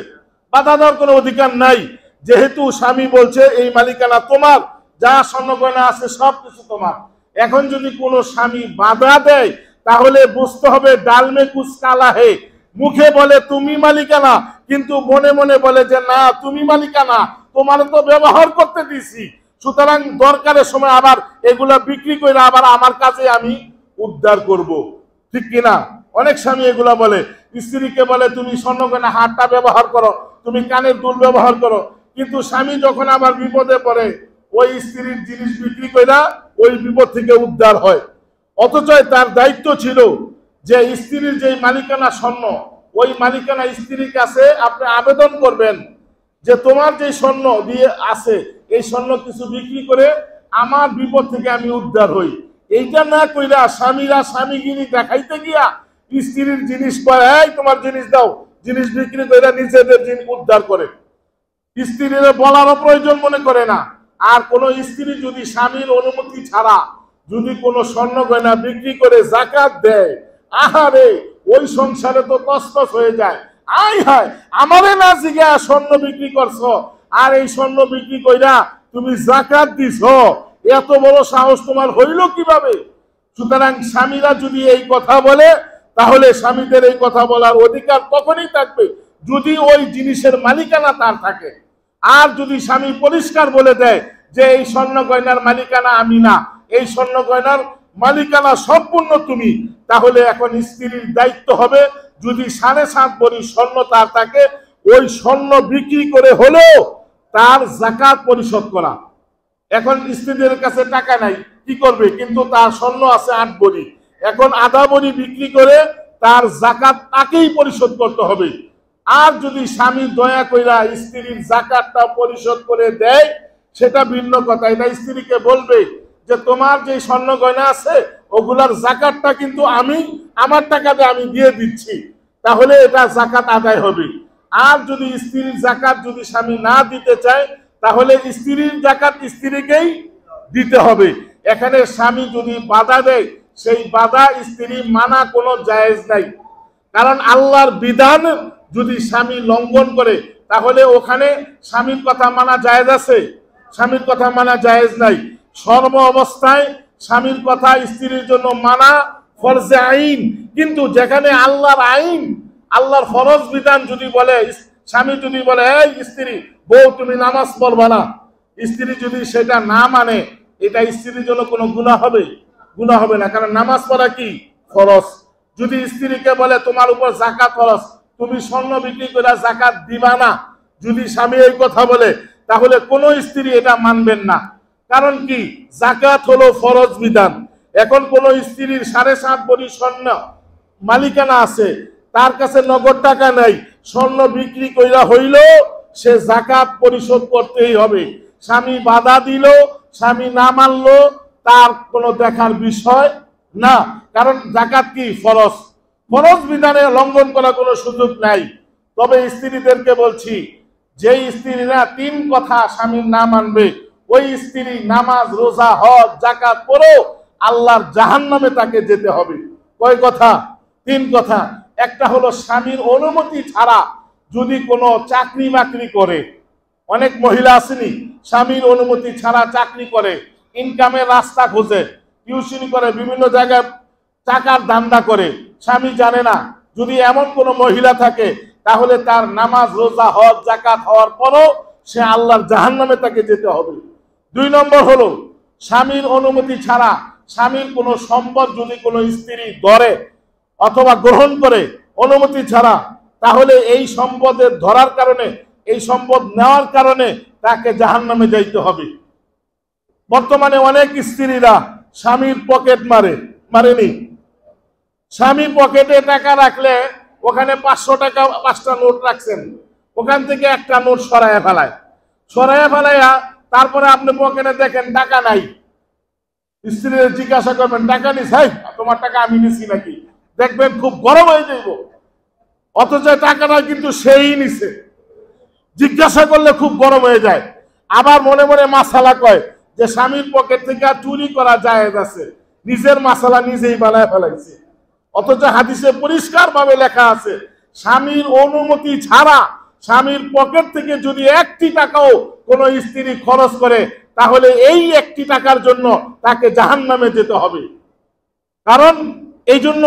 বাধা দেওয়ার কোনো অধিকার নাই। যেহেতু স্বামী বলছে এই মালিকানা তোমার, যা স্বর্ণ গয়না আছে সব কিছু তোমার। এখন যদি কোনো স্বামী বাধা দেয়, তাহলে বুঝতে হবে ডাল মে কুছ কালা হে। মুখে বলে তুমি মালিকানা, কিন্তু মনে মনে বলে যে না তুমি মালিকানা, তোমার তো ব্যবহার করতে দিছি, সুতরাং দরকারের সময় আবার এগুলা বিক্রি করে আবার আমার কাছে আমি উদ্ধার করব, ঠিক কিনা? অনেক স্বামী এগুলা বলে। স্ত্রীকে বলে তুমি স্বর্ণ গয়না হাতটা ব্যবহার করো, তুমি কানের দুল ব্যবহার করো, কিন্তু স্বামী যখন আবার বিপদে পড়ে ওই স্ত্রীর জিনিস বিক্রি কইরা ওই বিপদ থেকে উদ্ধার হয়। অথচ তার দায়িত্ব ছিল যে স্ত্রীর যে মালিকানা স্বর্ণ, ওই মালিকানা স্ত্রীর কাছে আপনি আবেদন করবেন যে তোমার যে স্বর্ণ দিয়ে আছে এই স্বর্ণ কিছু বিক্রি করে আমার বিপদ থেকে আমি উদ্ধার হই। এইটা না কইরা স্বামীরা স্বামীগিরি দেখাইতে গিয়া স্ত্রীর জিনিস পায়, এই তোমার জিনিস দাও, জিনিস বিক্রি করে নিজেদের জিনিস উদ্ধার করে। স্ত্রীরা বলারও প্রয়োজন মনে করে না। আর কোন স্ত্রী যদি স্বামীর অনুমতি ছাড়া যদি কোনো স্বর্ণ গয়না বিক্রি করে যাকাত দেয়, আহারে ওই সংসারে তো তছনছ হয়ে যায়। আয় হায়, আমারে না জিগা স্বর্ণ বিক্রি করছো, আর এই স্বর্ণ বিক্রি কইরা তুমি যাকাত দিছো, এত বড় সাহস তোমার হইল কিভাবে? সুতরাং স্বামীরা যদি এই কথা বলে, তাহলে স্বামীদের এই কথা বলার অধিকার তখনই থাকবে যদি ওই জিনিসের মালিকানা তার থাকে। আর যদি স্বামী পরিষ্কার বলে দেয় যে এই স্বর্ণ গয়নার মালিকানা আমি না, এই স্বর্ণ গয়নার মালিকানা সম্পূর্ণ তুমি, তাহলে এখন স্ত্রীর দায়িত্ব হবে যদি 7.5 ভরি স্বর্ণ তার থাকে, ওই স্বর্ণ বিক্রি করে হলেও তার যাকাত পরিশোধ করা। এখন স্ত্রীদের কাছে টাকা নাই, কি করবে? কিন্তু তার স্বর্ণ আছে 8 ভরি, এখন আধা ভরি বিক্রি করে তার যাকাত তাকেই পরিশোধ করতে হবে। আর যদি স্বামী দয়া কইরা স্ত্রীর যাকাতটা পরিশোধ করে দেয়, সেটা ভিন্ন কথা। এটা স্ত্রীকে বলবে যে তোমার যে স্বর্ণ গয়না আছে ওগুলার যাকাতটা কিন্তু আমি আমার টাকাতে আমি দিয়ে দিচ্ছি, তাহলে এটা যাকাত আদায় হবে। আর যদি স্ত্রীর যাকাত যদি স্বামী না দিতে চায়, তাহলে স্ত্রীর যাকাত স্ত্রীকেই দিতে হবে। এখানে স্বামী যদি বাধা দেয়, সেই বাধা স্ত্রী মানা কোনো জায়েজ নাই। কারণ আল্লাহর বিধান যদি স্বামী লঙ্ঘন করে, তাহলে ওখানে স্বামীর কথা মানা জায়েজ আছে? স্বামীর কথা মানা জায়েজ নাই। সর্ব অবস্থায় স্বামীর কথা স্ত্রীর জন্য মানা ফরজে আইন। কিন্তু যেখানে আল্লাহর আইন, আল্লাহর ফরজ বিধান যদি বলে, স্বামী যদি বলে এই স্ত্রী বউ তুমি নামাজ পড়বা না, স্ত্রী যদি সেটা না মানে, এটা স্ত্রীর জন্য কোনো গুনাহ হবে? গুনাহ হবে না, কারণ নামাজ পড়া কি ফরজ। যদি স্ত্রীকে বলে তোমার উপর যাকাত ফরজ, তুমি স্বর্ণ বিক্রি করে যাকাত দিবা না, যদি স্বামী এই কথা বলে, তাহলে কোনো স্ত্রী এটা মানবেন না। কারণ কি? যাকাত হলো ফরজ বিধান। এখন কোন স্ত্রীর 7.5 ভরি স্বর্ণ মালিকানা আছে, তার কাছে নগদ টাকা নাই, স্বর্ণ বিক্রি কইরা হইল সে যাকাত পরিশোধ করতেই হবে। স্বামী বাধা দিল, স্বামী না মানলো, তার কোনো দেখার বিষয় না। কারণ যাকাত কি ফরজ, ফরজ বিধানে লঙ্ঘন করার কোনো সুযোগ নাই। তবে স্ত্রীদেরকে বলছি, যে স্ত্রীরা 3 কথা স্বামীর না মানবে, ওই স্ত্রী নামাজ রোজা হজ যাকাত পড়েও আল্লাহর জাহান্নামে তাকে যেতে হবে। কয় কথা? 3 কথা। একটা হলো স্বামীর অনুমতি ছাড়া যদি কোনো চাকরি বাকরি করে, অনেক মহিলা আসেনি স্বামীর অনুমতি ছাড়া চাকরি করে, ইনকামের রাস্তা খোঁজে, টিউশনি করে, বিভিন্ন জায়গায় টাকার ধান্দা করে, স্বামী জানে না। যদি এমন কোনো মহিলা থাকে তাহলে তার নামাজ রোজা হজ যাকাত হওয়ার পরও সে আল্লাহর জাহান্নামে তাকে যেতে হবে। 2 নম্বর হলো স্বামীর অনুমতি ছাড়া স্বামীর কোনো সম্পদ যদি কোনো স্ত্রী ধরে অথবা গ্রহণ করে অনুমতি ছাড়া, তাহলে এই সম্পদের ধরার কারণে, এই সম্পদ নেওয়ার কারণে তাকে জাহান্নামে যাইতে হবে। বর্তমানে অনেক স্ত্রীরা স্বামীর পকেট মারেনি। স্বামী পকেটে টাকা রাখলে ওখানে 500 টাকা 5টা নোট রাখছেন, ওখান থেকে একটা নোট সরাইয়া ফেলাইয়া তারপরে আপনি পকেটে দেখেন টাকা নাই। স্ত্রীর জিজ্ঞাসা করবেন টাকা নিস, হাই তোমার টাকা আমি নিছি নাকি? দেখবেন খুব গরম হয়ে যাইব, অথচ টাকাটা কিন্তু সেই নিছে। জিজ্ঞাসা করলে খুব গরম হয়ে যায়। আবার মনে মনে মাসালা কয় যে স্বামীর পকেট থেকে চুরি করা জায়েজ আছে, নিজের মাসালা নিজেই বানায় ফেলাইছে। অথচ হাদিসে পরিষ্কার ভাবে লেখা আছে স্বামীর অনুমতি ছাড়া স্বামীর পকেট থেকে যদি 1টি টাকাও কোনো স্ত্রী খরচ করে, তাহলে এই 1টি টাকার জন্য তাকে জাহান্নামে যেতে হবে। কারণ এই জন্য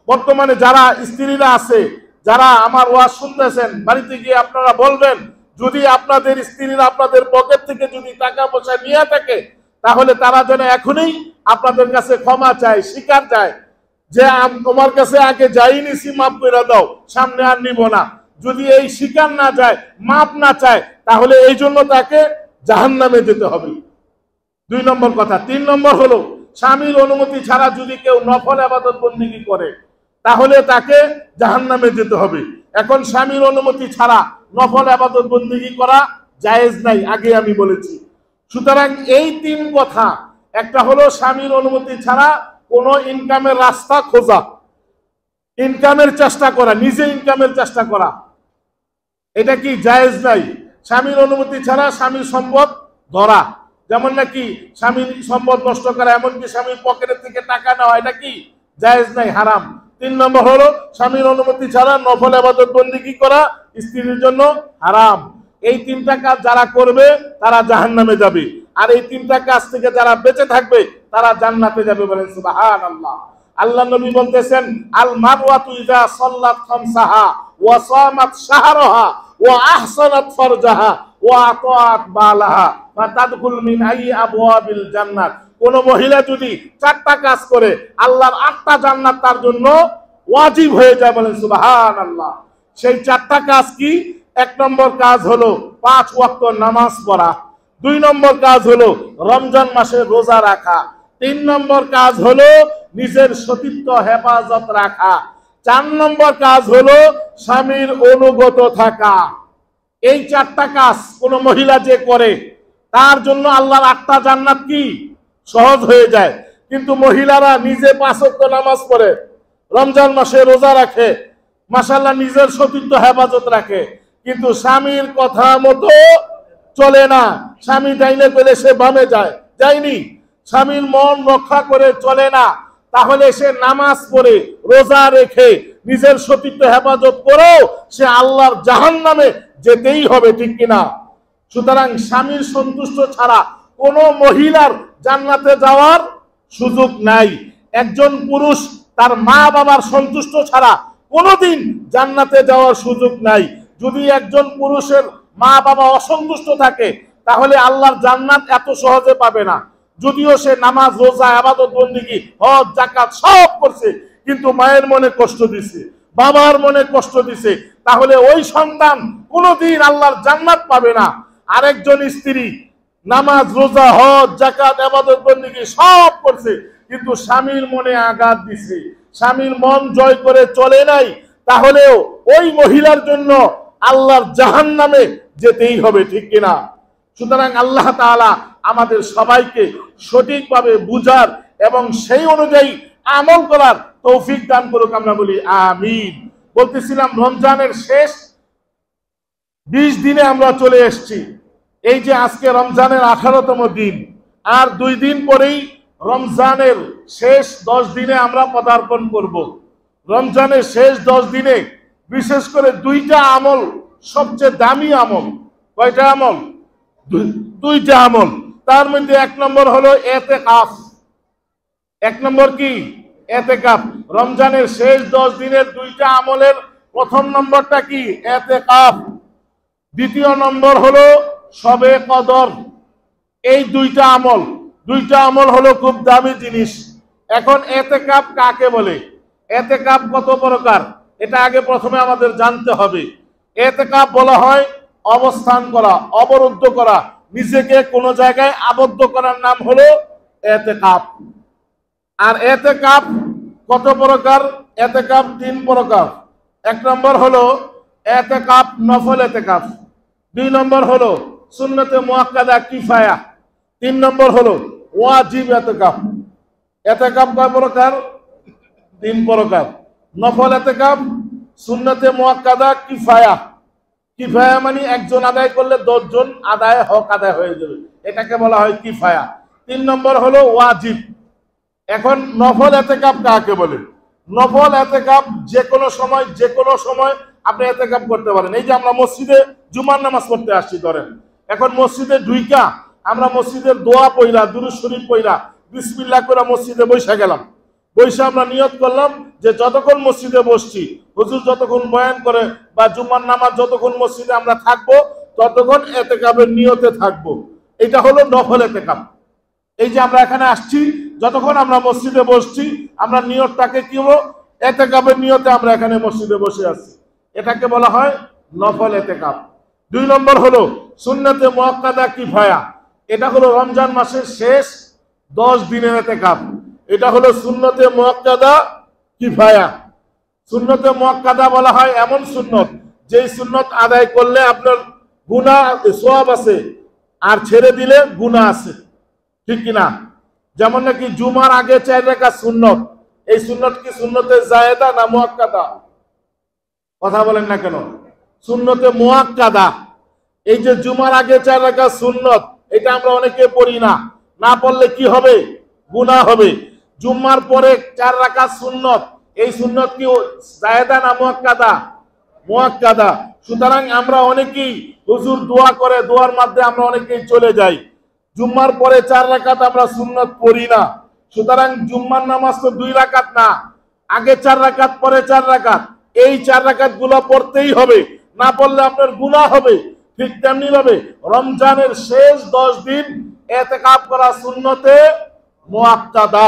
বর্তমানে যারা স্ত্রীরা আছে, যারা আমার ওয়াজ শুনতেছেন, বাড়িতে গিয়ে আপনারা বলবেন যদি আপনাদের স্ত্রীরা আপনাদের পকেট থেকে যদি টাকা পয়সা নিয়ে থাকে, তাহলে তারা যেন এখনই আপনাদের কাছে ক্ষমা চায়, স্বীকার চায় যে তোমার কাছে আগে যাই নিছি, মাফ করে দাও, সামনে আর নিব না। যদি এই স্বীকার না যায়, মাফ না চায়, তাহলে এই জন্য তাকে জাহান্নামে যেতে হবে। 2 নম্বর কথা। 3 নম্বর হলো স্বামীর অনুমতি ছাড়া যদি কেউ নফল ইবাদত বন্দেগী করে, তাহলে তাকে জাহান্নামে যেতে হবে। এখন স্বামীর অনুমতি ছাড়া নফল ইবাদত বন্দেগী করা জায়েজ নাই, আগে আমি বলেছি। সুতরাং এই 3 কথা, একটা হলো স্বামীর অনুমতি ছাড়া কোনো ইনকামের রাস্তা খোঁজা, ইনকামের চেষ্টা করা, নিজে ইনকামের চেষ্টা করা, এটা কি জায়েজ নাই। স্বামীর অনুমতি ছাড়া স্বামীর সম্পদ ধরা, যেমন নাকি স্বামীর সম্পদ নষ্ট করা, এমনকি স্বামীর পকেটের থেকে টাকা নেওয়া, এটা কি জায়েজ নাই, হারাম। 3 নম্বর হলো স্বামীর অনুমতি ছাড়া নফল ইবাদত বন্দেগী করা স্ত্রীর জন্য হারাম। এই 3টা কাজ যারা করবে তারা জাহান্নামে যাবে, আর এই 3টা কাজ থেকে যারা বেঁচে থাকবে তারা জান্নাতে যাবে। বলেন সুবহানাল্লাহ। আল্লাহ নবী বলতেছেন আল মারওয়াতু ইযা সাল্লাত খামসাহা ওয়া সামাত শাহরাহা ওয়া আহসানাত ফারজাহা ওয়া আতাআত বালাহা ফাতাদখুল মিন আইয়ি আবওয়াবিল জান্নাত। কোন মহিলা যদি 4টা কাজ করে, আল্লাহর 8টা জান্নাত তার জন্য ওয়াজিব হয়ে যায়। বলেন সুবহানাল্লাহ। সেই 4টা কাজ কি? 1 নম্বর কাজ হলো 5 ওয়াক্ত নামাজ পড়া। 2 নম্বর কাজ হলো রমজান মাসে রোজা রাখা। 3 নম্বর কাজ হলো নিজের সতীত্ব হেফাজত রাখা। 4 নম্বর কাজ হলো স্বামীর অনুগত থাকা। এই 4টা কাজ কোন মহিলা যে করে, তার জন্য আল্লাহর 8টা জান্নাত কি সহজ হয়ে যায়। কিন্তু মহিলারা নিজে 5 ওয়াক্ত নামাজ পড়ে, রমজান মাসে রোজা রাখে, মাশাআল্লাহ নিজের সতীত্ব হেফাজত রাখে, কিন্তু স্বামীর কথা মতো চলে না। স্বামী ডাইনে গেলে সে বামে যায়, যায়নি। স্বামীর মন রক্ষা করে চলে না, তাহলে সে নামাজ পড়ে রোজা রেখে নিজের সতীত্ব হেফাজত করেও সে আল্লাহর জাহান্নামে যেতেই হবে, ঠিক কিনা? সুতরাং স্বামীর সন্তুষ্ট ছাড়া কোনো মহিলার জান্নাতে যাওয়ার সুযোগ নাই। একজন পুরুষ তার মা বাবার সন্তুষ্ট ছাড়া কোনোদিন জান্নাতে যাওয়ার সুযোগ নাই। যদি একজন পুরুষের মা বাবা অসন্তুষ্ট থাকে, তাহলে আল্লাহর জান্নাত এত সহজে পাবে না। যদিও সে নামাজ রোজা ইবাদত বন্দেগী হজ যাকাত সব করছে, কিন্তু মায়ের মনে কষ্ট দিছে, বাবার মনে কষ্ট দিছে, তাহলে ওই সন্তান কোনোদিন আল্লাহর জান্নাত পাবে না। আরেকজন স্ত্রী নামাজ রোজা হজ যাকাত ইবাদত বন্দেগী সব করছে, কিন্তু স্বামীর মনে আঘাত দিছে, স্বামীর মন জয় করে চলে নাই, তাহলেও ওই মহিলার জন্য আল্লাহর জাহান্নামে যেতেই হবে, ঠিক কিনা? সুতরাং আল্লাহ তাআলা আমাদের সবাইকে সঠিকভাবে বুঝার এবং সেই অনুযায়ী আমল করার তৌফিক দান করুক, আমরা বলি আমিন। বলতেছিলাম রমজানের শেষ 20 দিনে আমরা চলে এসেছি। এই যে আজকে রমজানের 18তম দিন, আর 2 দিন পরেই রমজানের শেষ 10 দিনে আমরা পদার্পণ করব। রমজানের শেষ 10 দিনে বিশেষ করে 2টা আমল সবচেয়ে দামি আমল। কয়টা আমল? 2টা আমল। তার মধ্যে 1 নম্বর হলো ইতিকাফ। 1 নম্বর কি? ইতিকাফ। রমজানের শেষ 10 দিনের 2টা আমলের প্রথম নম্বরটা কি? এতেকাফ। দ্বিতীয় নম্বর হলো শবে কদর। এই দুইটা আমল হলো খুব দামি জিনিস। এখন এতেকাফ কাকে বলে? এতেকাফ কত প্রকার এটা আগে প্রথমে আমাদের জানতে হবে। এতেকাফ বলা হয় অবস্থান করা, অবরুদ্ধ করা, নিজেকে কোনো জায়গায় আবদ্ধ করার নাম হলো এতেকাফ। আর এতেকাফ কত প্রকার? এতেকাফ 3 প্রকার। 1 নম্বর হলো এতেকাফ নফল এতেকাফ, 2 নম্বর হলো সুন্নতে মুআক্কাদা কিফায়া, 3 নম্বর হলো ওয়াজিব এতেকাফ। এতেকাফ কয় প্রকার? 3 প্রকার। নফল এতেকাফ, সুন্নতে মুআক্কাদা, কিফায়া। কিফায়া মানে একজন আদায় করলে 10 জন হক আদায় হয়ে যাবে, এটাকে বলা হয় কিফায়া। 3 নম্বর হলো ওয়াজিব। এখন নফল এতেকাফ কাকে বলে? নফল এতেকাফ যে কোনো সময় আপনি এতেকাফ করতে পারেন। এই যে আমরা মসজিদে জুমার নামাজ পড়তে আসছি, ধরেন এখন মসজিদে ঢুইকা আমরা মসজিদের দোয়া পড়া, দুরূদ শরীফ পড়া, বিসমিল্লাহ করে মসজিদে বসে গেলাম। বসে আমরা নিয়ত করলাম যে যতক্ষণ মসজিদে বসছি, হুজুর যতক্ষণ বয়ান করে বা জুমার নামাজ যতক্ষণ মসজিদে আমরা থাকবো ততক্ষণ এতেকাফের নিয়তে থাকবো। এটা হলো নফল এতেকাফ। এই যে আমরা এখানে আসছি, যতক্ষণ আমরা মসজিদে বসছি, আমরা নিয়তটাকে কি হলো? এতেকাফের নিয়তে আমরা এখানে মসজিদে বসে আছি, এটাকে বলা হয় নফল এতেকাফ। 2 নম্বর হলো সুন্নতে মুআক্কাদা কিফায়া। এটা হলো রমজান মাসের শেষ 10 দিনের এতেকাফ। এটা হলো সুন্নতে মুআক্কাদা কিফায়া। সুন্নতে মুআক্কাদা বলা হয় এমন সুন্নত যেই সুন্নত আদায় করলে আপনার গুনাহ সওয়াব আছে, আর ছেড়ে দিলে গুনাহ আছে, ঠিক কিনা? যেমন নাকি জুমার আগে 4 রাকাত সুন্নত, এই সুন্নত কি সুন্নতে জায়েদা না মুআক্কাদা? কথা বলেন না কেন? সুন্নতে মুআক্কাদা। এই যে জুমার আগে 4 রাকাত সুন্নত, এটা আমরা অনেকে পড়ি না, না পড়লে কি হবে? গুনাহ হবে। জুম্মার পরে 4 রাকাত সুন্নত, এই সুন্নত কি জায়েদা না মুআক্কাদা? মুআক্কাদা। সুতরাং আমরা অনেকেই হুজুর দোয়া করে, দোয়ার মধ্যে আমরা অনেকেই চলে যাই। জুম্মার পরে 4 রাকাত আমরা সুন্নত পড়ি না। সুতরাং জুম্মার নামাজ তো 2 রাকাত না, আগে 4 রাকাত পরে 4 রাকাত, এই 4 রাকাত গুলো পড়তেই হবে, না পড়লে আপনার গুনাহ হবে। ঠিক তেমনি ভাবে রমজানের শেষ 10 দিন এতেকাফ করা সুন্নতে মুআক্কাদা।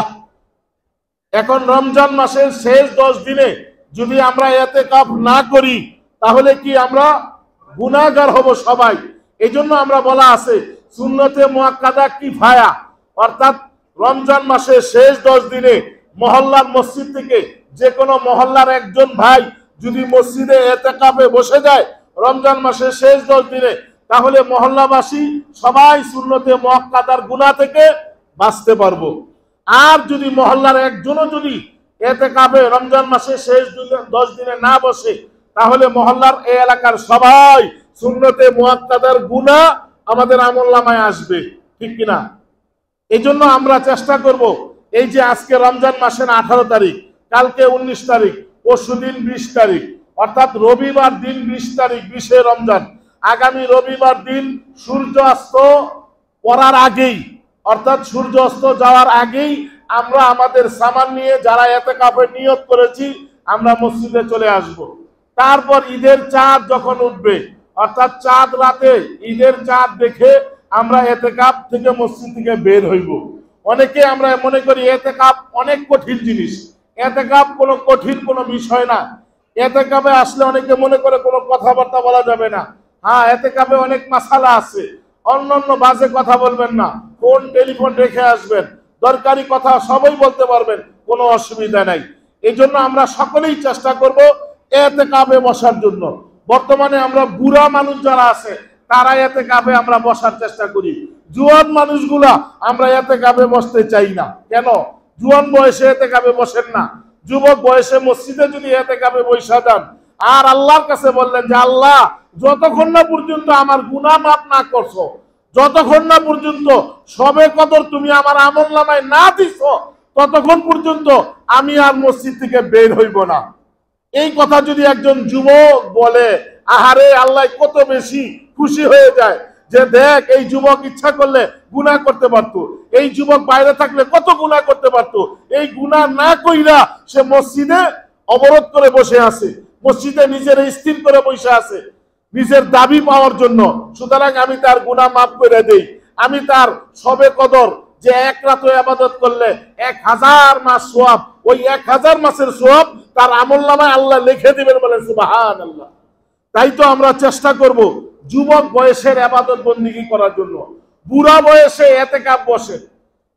এখন রমজান মাসের শেষ 10 দিনে যদি আমরা এতেকাফ না করি তাহলে কি আমরা গুনাহগার হব সবাই। এই জন্য আমরা বলা আছে সুন্নতে মুআক্কাদা কিফায়া, অর্থাৎ রমজান মাসের শেষ 10 দিনে মহল্লার মসজিদ থেকে যে কোনো মহল্লার একজন ভাই যদি মসজিদে এতেকাফে বসে যায় রমজান মাসের শেষ 10 দিনে, তাহলে মহল্লাবাসী সবাই সুন্নতে মুআক্কাদার গুনাহ থেকে বাঁচতে পারবো। আর যদি মহল্লার একজনও যদি এতেকাফে রমজান মাসের শেষ 10 দিনে না বসে, তাহলে মহল্লার এই এলাকার সবাই সুন্নতে মুআক্কাদার গুনাহ আমাদের আমলনামায় আসবে, ঠিক কিনা? এই জন্য আমরা চেষ্টা করব, এই যে আজকে রমজান মাসের 18 তারিখ, কালকে 19 তারিখ, পরশুদিন 20 তারিখ, অর্থাৎ রবিবার দিন 20 তারিখ, 20শে রমজান। আগামী রবিবার দিন সূর্য অস্ত পড়ার আগেই, অর্থাৎ সূর্য অস্ত যাওয়ার আগেই আমরা আমাদের সামান নিয়ে যারা এতেকাফের নিয়ত করেছি আমরা মসজিদে চলে আসব। তারপর ঈদের চাঁদ যখন উঠবে, অর্থাৎ চাঁদ রাতে ঈদের চাঁদ দেখে আমরা এতেকাফ থেকে মসজিদ থেকে বের হইব। অনেকে আমরা মনে করি এতেকাফ অনেক কঠিন জিনিস। এতেকাফ কোনো কঠিন কোনো বিষয় না। এতেকাফে আসলে অনেকে মনে করে কোনো কথাবার্তা বলা যাবে না। হ্যাঁ, এতেকাফে অনেক মাসালা আছে, অন্যান্য বাজে কথা বলবেন না, ফোন টেলিফোন রেখে আসবেন, দরকারি কথা সবই বলতে পারবেন, কোনো অসুবিধা নাই। এই জন্য আমরা সকলেই চেষ্টা করব এতেকাফে বসার জন্য। বর্তমানে আমরা বুড়া মানুষ যারা আছে তারা এতেকাফে আমরা বসার চেষ্টা করি, জুয়ান মানুষগুলা আমরা এতেকাফে বসতে চাই না। কেন? জুয়ান বয়সে এতেকাফে বসেন না, যুবক বয়সে মসজিদে যদি এতেকাফে বসা যান আর আল্লাহর কাছে বললেন যে আল্লাহ যতক্ষণ না পর্যন্ত আমার গুনাহ মাফ না করছো, যতক্ষণ না পর্যন্ত সবে কদর তুমি আমার আমলনামায় না দিছো, ততক্ষণ পর্যন্ত আমি আর মসজিদ থেকে বের হইব না। এই কথা যদি একজন যুবক বলে, আহারে আল্লাহ কত বেশি খুশি হয়ে যায় যে দেখ এই যুবক ইচ্ছা করলে গুনাহ করতে পারতো, এই যুবক বাইরে থাকলে কত গুনাহ করতে পারতো, এই গুনাহ না কইরা সে মসজিদে অবরোধ করে বসে আছে। মসজিদে নিজের স্থির করে বসে আছে নিজের দাবি পাওয়ার জন্য, সুতরাং আমি তার গুনাহ মাফ করে দেই। আমি তার সবে কদর যে এক রাত ইবাদত করলে 1000 মাস সওয়াব, ওই 1000 মাসের সওয়াব তার আমলনামায় আল্লাহ লিখে দিবেন, বলেন সুবহানাল্লাহ। তাই তো আমরা চেষ্টা করব যুবক বয়সের ইবাদত বন্দেগী করার জন্য। বুড়া বয়সে ইতিকাফ বসে,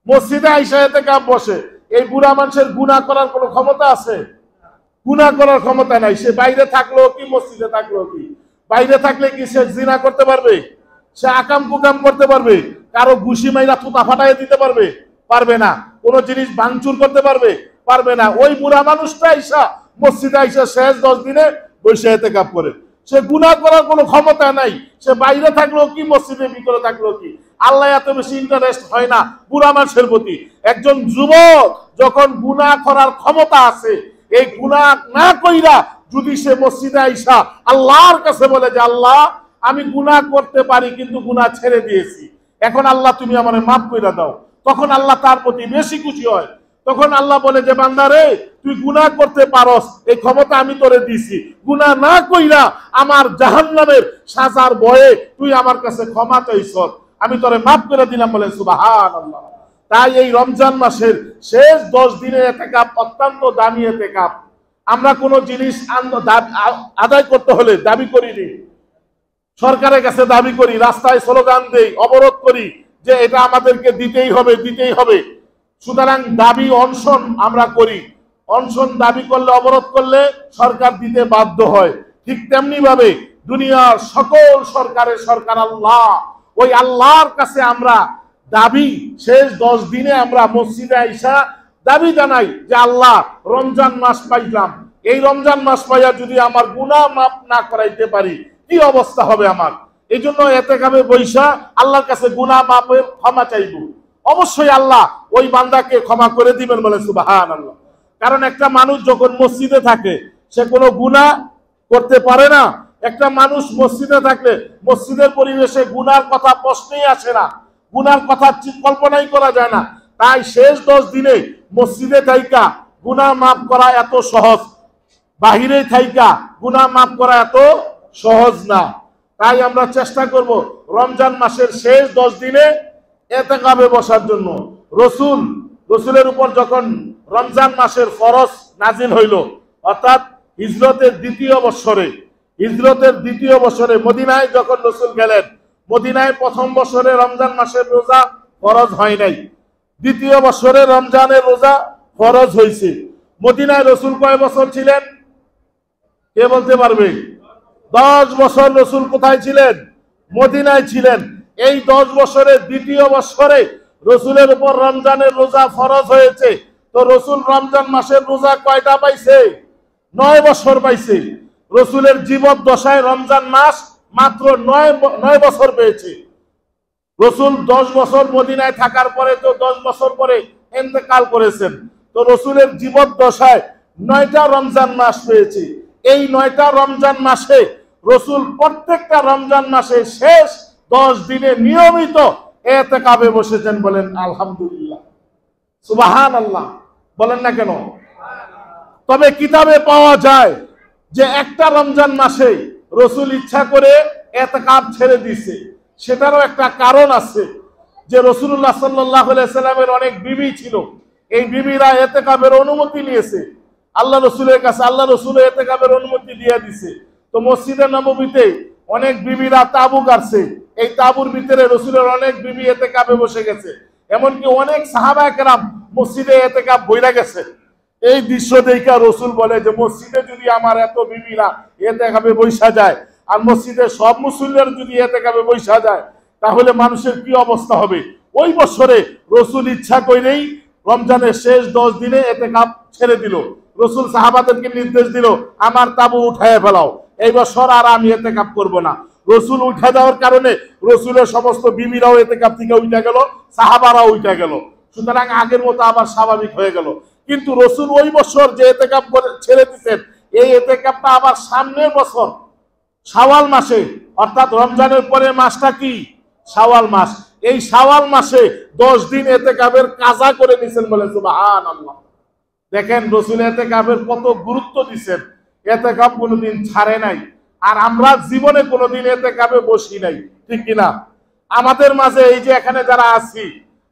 মসজিদে আইসা ইতিকাফ বসে, এই বুড়া মানুষের গুনাহ করার কোনো ক্ষমতা আছে? গুনাহ করার ক্ষমতা নাই। সে বাইরে থাকলো কি মসজিদে থাকলো কি, বাইরে থাকলে কি সে জিনা করতে পারবে? সে আকাম কুকাম করতে পারবে? কারো ঘুষি মাইরা থুতা ফাটাই দিতে পারবে? পারবে না। কোন জিনিস ভাঙচুর করতে পারবে? পারবে না। ওই বুড়া মানুষটা আইসা মসজিদে আইসা শেষ 10 দিনে বসে ইতিকাফ করে, সে গুনাহ করার কোনো ক্ষমতা নাই। সে বাইরে থাকলো কি মসজিদের ভিতরে থাকলো কি, আল্লাহ এত বেশি ইন্টারেস্ট হয় না বুড়া মানুষের প্রতি। একজন যুবক যখন গুনাহ করার ক্ষমতা আছে, এই গুনাহ না কইরা যদি সে মসজিদে আইসা আল্লাহর কাছে বলে যে আল্লাহ আমি গুনাহ করতে পারি কিন্তু গুনাহ ছেড়ে দিয়েছি, এখন আল্লাহ তুমি আমারে মাফ কইরা দাও, তখন আল্লাহ তার প্রতি বেশি খুশি হয়। তখন আল্লাহ বলে যে বান্দা রে, তুই গুনাহ করতে পারস, এই ক্ষমতা আমি তোরে দিছি, গুনাহ না কইরা আমার জাহান্নামের সাজার ভয়ে তুই আমার কাছে ক্ষমা চাইছ, আমি তোরে মাফ করে দিলাম, বলে সুবহানাল্লাহ। তাই এই রমজান মাসের শেষ 10 দিনের ইতিকাফ অত্যন্ত দামি ইতিকাফ। আমরা কোনো জিনিস আদায় করতে হলে দাবি করিনি, সরকারের কাছে দাবি করি, রাস্তায় স্লোগান দেই, অবরোধ করি যে এটা আমাদেরকে দিতেই হবে, দিতেই হবে। সুতরাং দাবি অনশন আমরা করি, অনশন দাবি করলে, অবরোধ করলে সরকার দিতে বাধ্য হয়। ঠিক তেমনি ভাবে দুনিয়ার সকল সরকারের সরকার আল্লাহ, ওই আল্লাহর কাছে আমরা দাবি শেষ 10 দিনে আমরা মসজিদে আইসা দাবি জানাই যে আল্লাহ রমজান মাস পাইলাম, এই রমজান মাস পাইয়া যদি আমার গুনাহ মাফ না করাইতে পারি কি অবস্থা হবে আমার। এই জন্য ইতিকাফে বৈশা আল্লাহর কাছে গুনাহ মাফের ক্ষমা চাইব। অবশ্যই আল্লাহ ওই বান্দাকে ক্ষমা করে দিবেন, বলে সুবহানাল্লাহ। কারণ একটা মানুষ যখন মসজিদে থাকে সে কোনো গুনাহ করতে পারে না। একটা মানুষ মসজিদে থাকলে মসজিদের পরিবেশে গুনার কথা প্রশ্নই আসে না, গুনার কথা কল্পনাই করা যায় না। তাই শেষ 10 দিনে মসজিদে থাইকা গুনাহ মাফ করা এত সহজ, বাহিরে থাইকা গুনাহ মাফ করা এত সহজ না। তাই আমরা চেষ্টা করব রমজান মাসের শেষ 10 দিনে ইতিকাফে বসার জন্য। রসুলের উপর যখন রমজান মাসের ফরজ নাজিল হইল, অর্থাৎ হিজরতের দ্বিতীয় বছরে মদিনায় যখন রসুল গেলেন, মদিনায় প্রথম বছরে রমজান মাসের রোজা ফরজ হয় নাই, দ্বিতীয় বছরে রমজানের রোজা ফরজ হয়েছে। মদিনায় রসুল কয় বছর ছিলেন? কে বলতে পারবে? 10 বছর রসুল কোথায় ছিলেন? মদিনায় ছিলেন। এই 10 বছরের দ্বিতীয় বছরে রসুলের উপর রমজানের রোজা ফরজ হয়েছে। তো রসুল রমজান মাসের রোজা কয়টা পাইছে? 9 বছর পাইছে। রসুলের জীবদ্দশায় রমজান মাস মাত্র 9 বছর পেয়েছে। রসুল 10 বছর মদিনায় থাকার পরে তো 10 বছর পরে ইন্তেকাল করেছেন। তো রসুলের জীবদ্দশায় 9টা রমজান মাস পেয়েছে। এই 9টা রমজান মাসে রসুল প্রত্যেকটা রমজান মাসে শেষ 10 দিনে নিয়মিত ইতিকাফে বসেছেন, বলেন আলহামদুলিল্লাহ, সুবহানাল্লাহ। বলেন না কেন? তবে কিতাবে পাওয়া যায় যে একটা রমজান মাসে রসুল ইচ্ছা করে ইতিকাফ ছেড়ে দিয়েছে। সেটারও একটা কারণ আছে যে রাসূলুল্লাহ সাল্লাল্লাহু আলাইহি সাল্লামের অনেক বিবি ছিল, এই বিবিরা ইতিকাফের অনুমতি নিয়েছে আল্লাহ রসুলের কাছে, আল্লাহ রসুল ইতিকাফের অনুমতি দিয়ে দিছে। তো মসজিদে নববীতে অনেক বিবিরা তাবু গাড়ছে, এই তাবুর ভিতরে রসুলের অনেক বিবি ইতিকাফে বসে গেছে, এমনকি অনেক সাহাবায়ে কেরাম মসজিদে ইতিকাফ বইরা গেছে। এই দৃশ্য দেখা রসুল বলে যে মসজিদে যদি আমার এত বিবিরা ইতিকাফে বসা যায় আর মসজিদে সব মুসল্লিরা যদি ইতিকাফে বসা যায় তাহলে মানুষের কি অবস্থা হবে। ওই বছরে রসুল ইচ্ছা করেই রমজানের শেষ 10 দিনে ইতিকাফ ছেড়ে দিল। রসুল সাহাবাদেরকে নির্দেশ দিল আমার তাবু উঠায় ফেলাও, এই বছর আর আমি ইতিকাফ করব না। রসুল উঠে দেওয়ার কারণে রসুলের সমস্ত বিবিরাও ইতিকাফ থেকে উঠে গেল, সাহাবারাও উঠে গেল। সুতরাং আগের মতো আবার স্বাভাবিক হয়ে গেল। কিন্তু রসুল ওই বছর যে ইতিকাফ ছেড়ে দিতেন, এই ইতিকাফটা আবার সামনের বছর শাওয়াল মাসে, অর্থাৎ রমজানের পরে মাসটা কি? শাওয়াল মাস। এই শাওয়াল মাসে 10 দিন ইতিকাফের কাজা করে নিছেন, বলে সুবহানাল্লাহ। দেখেন রসুল ইতিকাফের কত গুরুত্ব দিচ্ছেন। এতেকাব কোনোদিন ছাড়ে নাই, আর আমরা জীবনে কোনোদিন এতেকাবে বসি নাই, ঠিক কিনা? আমাদের মাঝে এই যে এখানে যারা আছি,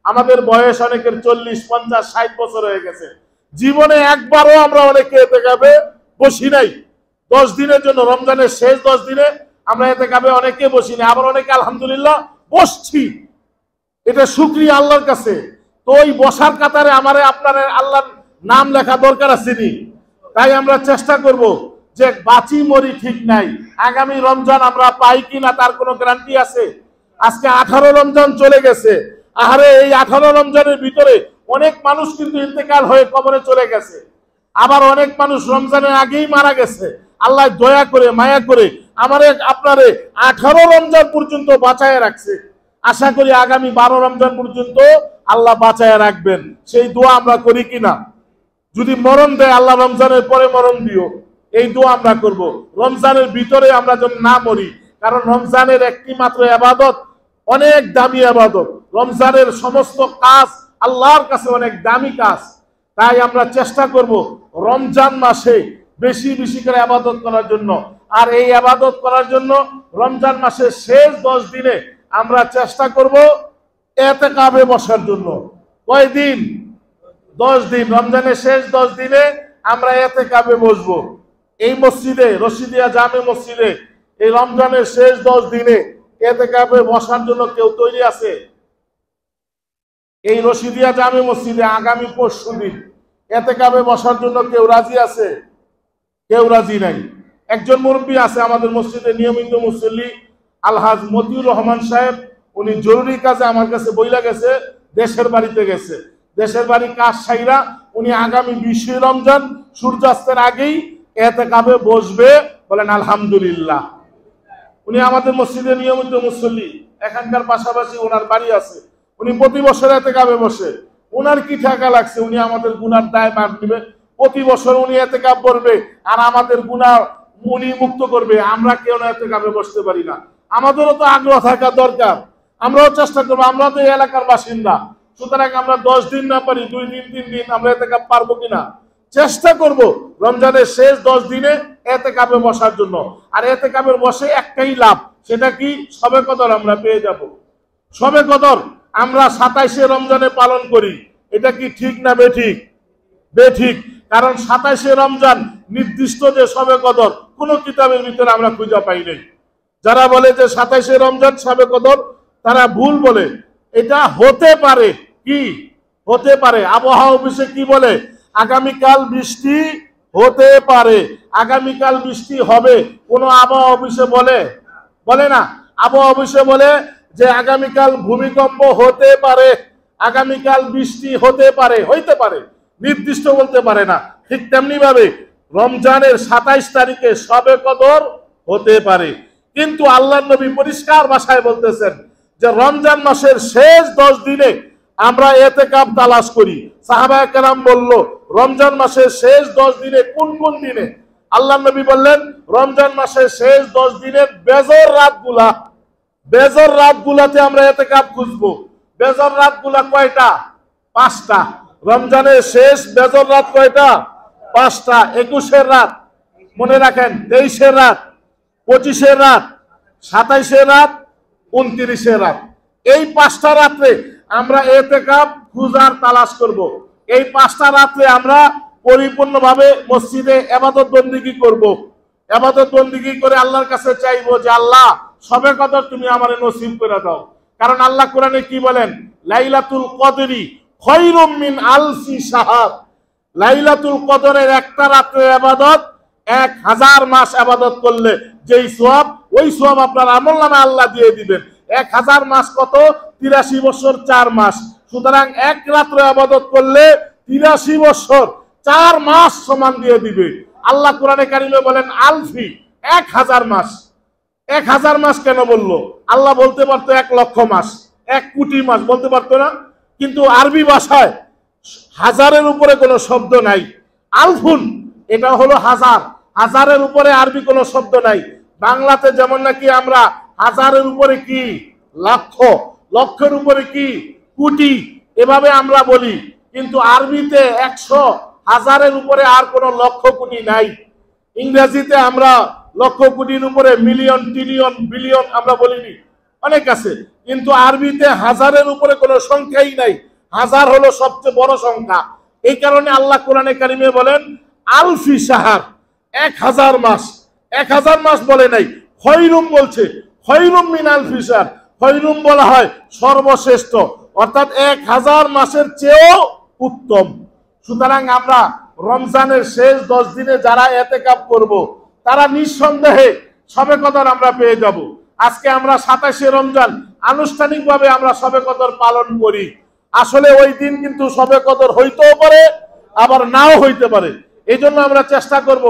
আমাদের বয়স অনেকের 40, 50, 60 বছর হয়ে গেছে, জীবনে একবারও আমরা অনেকে এতেকাবে বসি নাই। 10 দিনের জন্য, রমজানের শেষ 10 দিনে আমরা এতেকাবে অনেকে বসি নাই, আবার অনেকে আলহামদুলিল্লাহ বসছি। এটা শুকরিয়া আল্লাহর কাছে। তো ওই বসার কাতারে আমারে আপনার আল্লাহর নাম লেখা দরকার আছে নি? তাই আমরা চেষ্টা করব যে বাঁচি মরি ঠিক নাই, আগামী রমজান আমরা পাই কিনা তার কোনো গ্যারান্টি আছে? আজকে 18 রমজান চলে গেছে। আহারে, এই 18 রমজানের ভিতরে অনেক মানুষ কিন্তু ইন্তেকাল হয়ে কবরে চলে গেছে, আবার অনেক মানুষ রমজানের আগেই মারা গেছে। আল্লাহ দয়া করে মায়া করে আমারে আপনারে 18 রমজান পর্যন্ত বাঁচায় রাখছে। আশা করি আগামী 12 রমজান পর্যন্ত আল্লাহ বাঁচায় রাখবেন, সেই দোয়া আমরা করি কিনা? যদি মরণ দেয় আল্লাহ রমজানের পরে মরণ দিও, এই দোয়া আমরা করব। রমজানের ভিতরে আমরা যেন না মরি, কারণ রমজানের একটি মাত্র ইবাদত অনেক দামি ইবাদত। রমজানের সমস্ত কাজ আল্লাহর কাছে অনেক দামি কাজ। তাই আমরা চেষ্টা করব রমজান মাসে বেশি বেশি করে ইবাদত করার জন্য। আর এই ইবাদত করার জন্য রমজান মাসের শেষ 10 দিনে আমরা চেষ্টা করব এতেকাবে বসার জন্য। কয়দিন? 10 দিন। রমজানের শেষ 10 দিনে আমরা এতেকাবে বসবো। এই মসজিদে, রশিদিয়া জামে মসজিদে, এই রমজানের শেষ 10 দিনে এতেকাবে বসার জন্য কেউ তৈরি আছে? এই রশিদিয়া জামে মসজিদে আগামী পরশুদিন এতেকাবে বসার জন্য কেউ রাজি আছে? কেউ রাজি নাই। একজন মুরব্বী আছে আমাদের মসজিদে, নিয়মিত মুসল্লি, আলহাজ মতিউর রহমান সাহেব। উনি জরুরি কাজে আমার কাছে বইলা গেছে, দেশের বাড়িতে গেছে। দেশের বাড়ি কাজ সাইরা উনি আগামী 20 রমজান সূর্যাস্তের আগেই এতেকাবে বসবে। বলেন আলহামদুলিল্লাহ। উনি আমাদের মসজিদে নিয়মিত মুসল্লি, এখানকার পাশাপাশি ওনার বাড়ি আছে। উনি প্রতি বছর এতেকাবে বসে। ওনার কি টাকা লাগছে? উনি আমাদের গুনার দায় মাপ দিবে। প্রতি বছর উনি এতেকাব করবে আর আমাদের গুনাহ উনি মুক্ত করবে। আমরা কেউ না এতেকাবে বসতে পারি না। আমাদেরও তো আগ্রহ থাকা দরকার, আমরাও চেষ্টা করবো। আমরা তো এই এলাকার বাসিন্দা, সুতরাং আমরা 10 দিন না পারি 2 দিন 3 দিন আমরা এতেকাব পারবো কিনা চেষ্টা করব রমজানের শেষ 10 দিনে এতেকাবে বসার জন্য। আর এতেকাবের বসে একটাই লাভ, সেটা কি? শবে কদর আমরা পেয়ে যাব। শবে কদর আমরা 27শে রমজানে পালন করি, এটা কি ঠিক না বেঠিক? বেঠিক। কারণ 27শে রমজান নির্দিষ্ট যে শবে কদর কোনো কিতাবের ভিতরে আমরা খুঁজে পাই নাই। যারা বলে যে 27শে রমজান শবে কদর, তারা ভুল বলে। এটা হতে পারে, কি হতে পারে? আবহাওয়া অফিসে কি বলে? আগামীকাল বৃষ্টি হতে পারে, আগামীকাল বৃষ্টি হবে। কোন আবহাওয়া অফিসে বলে? বলে না। আবহাওয়া অফিসে বলে যে আগামীকাল ভূমিকম্প হতে পারে, আগামীকাল বৃষ্টি হতে পারে, হইতে পারে, নির্দিষ্ট বলতে পারে না। ঠিক তেমনি ভাবে রমজানের 27 তারিখে শবে কদর হতে পারে, কিন্তু আল্লাহর নবী পরিষ্কার ভাষায় বলতেছেন যে রমজান মাসের শেষ 10 দিনে আমরা এতেকাব তালাশ করি। সাহাবায়ে কেরাম বলল, রমজান মাসের শেষ 10 দিনে কোন কোন দিনে? আল্লাহর নবী বললেন রমজান মাসের শেষ 10 দিনের বেজর রাতগুলা, বেজর রাতগুলাতে আমরা এতেকাব খুঁজবো। বেজর রাতগুলা কয়টা? 5টা। রমজানের শেষ বেজর রাত কয়টা? 5টা। 21-এর রাত মনে রাখেন, 23-এর রাত, 25-এর রাত, 27-এর রাত, 29-এর রাত। এই 5টা রাত্রে আমরা এতেকাব খুঁজার তালাশ করব। এই 5টা রাত্রে আমরা পরিপূর্ণভাবে মসজিদে ইবাদত বন্দেগী করব। ইবাদত বন্দেগী করে আল্লাহর কাছে চাইবো যে আল্লাহ শবে কদর তুমি আমারে নসিব করে দাও। কারণ আল্লাহ কোরআনে কি বলেন? লাইলাতুল কদরি খায়রুম মিন আলফি শাহর। লাইলাতুল কদরের একটা রাতের ইবাদত 1000 মাস ইবাদত করলে যেই সওয়াব, ওই সওয়াব আপনার আমলনামে আল্লাহ দিয়ে দিবেন। 1000 মাস কত? 83 বছর 4 মাস। সুতরাং এক রাত্র ইবাদত করলে 83 বছর 4 মাস সমান দিয়ে দিবে আল্লাহ। কোরআনে কারিমে বলেন আলফি, 1000 মাস। 1000 মাস কেন বললো? আল্লাহ বলতে পারতো 1 লক্ষ মাস, 1 কোটি মাস বলতে পারতো না? কিন্তু আরবি ভাষায় হাজারের উপরে কোনো শব্দ নাই। আলফুন এটা হলো হাজার, হাজারের উপরে আরবি কোনো শব্দ নাই। বাংলাতে যেমন নাকি আমরা হাজারের উপরে কি লক্ষ, লক্ষের উপরে কি কোটি, এভাবে আমরা বলি। কিন্তু আরবিতে 100, হাজারের উপরে আর কোনো লক্ষ কোটি নাই। ইংরেজিতে আমরা লক্ষ কোটির উপরে মিলিয়ন, ট্রিলিয়ন, বিলিয়ন আমরা বলিনি, অনেক আছে, কিন্তু আরবিতে হাজারের উপরে কোনো সংখ্যাই নাই। হাজার হলো সবচেয়ে বড় সংখ্যা। এই কারণে আল্লাহ কোরআনে কারিমে বলেন আলফি শাহর, 1000 মাস। 1000 মাস বলে নাই, খৈরুম বলছে, খৈরুম মিন আলফি শাহর। খৈরুম বলা হয় সর্বশ্রেষ্ঠ, অর্থাৎ 1000 মাসের চেয়েও উত্তম। সুতরাং আমরা রমজানের শেষ 10 দিনে যারা এতেকাফ করব, তারা নিঃসন্দেহে শবে কদর আমরা পেয়ে যাব। আজকে আমরা 27শে রমজান আনুষ্ঠানিকভাবে আমরা শবে কদর পালন করি। আসলে ওই দিন কিন্তু শবে কদর হইতেও পারে, আবার নাও হইতে পারে। এই জন্য আমরা চেষ্টা করব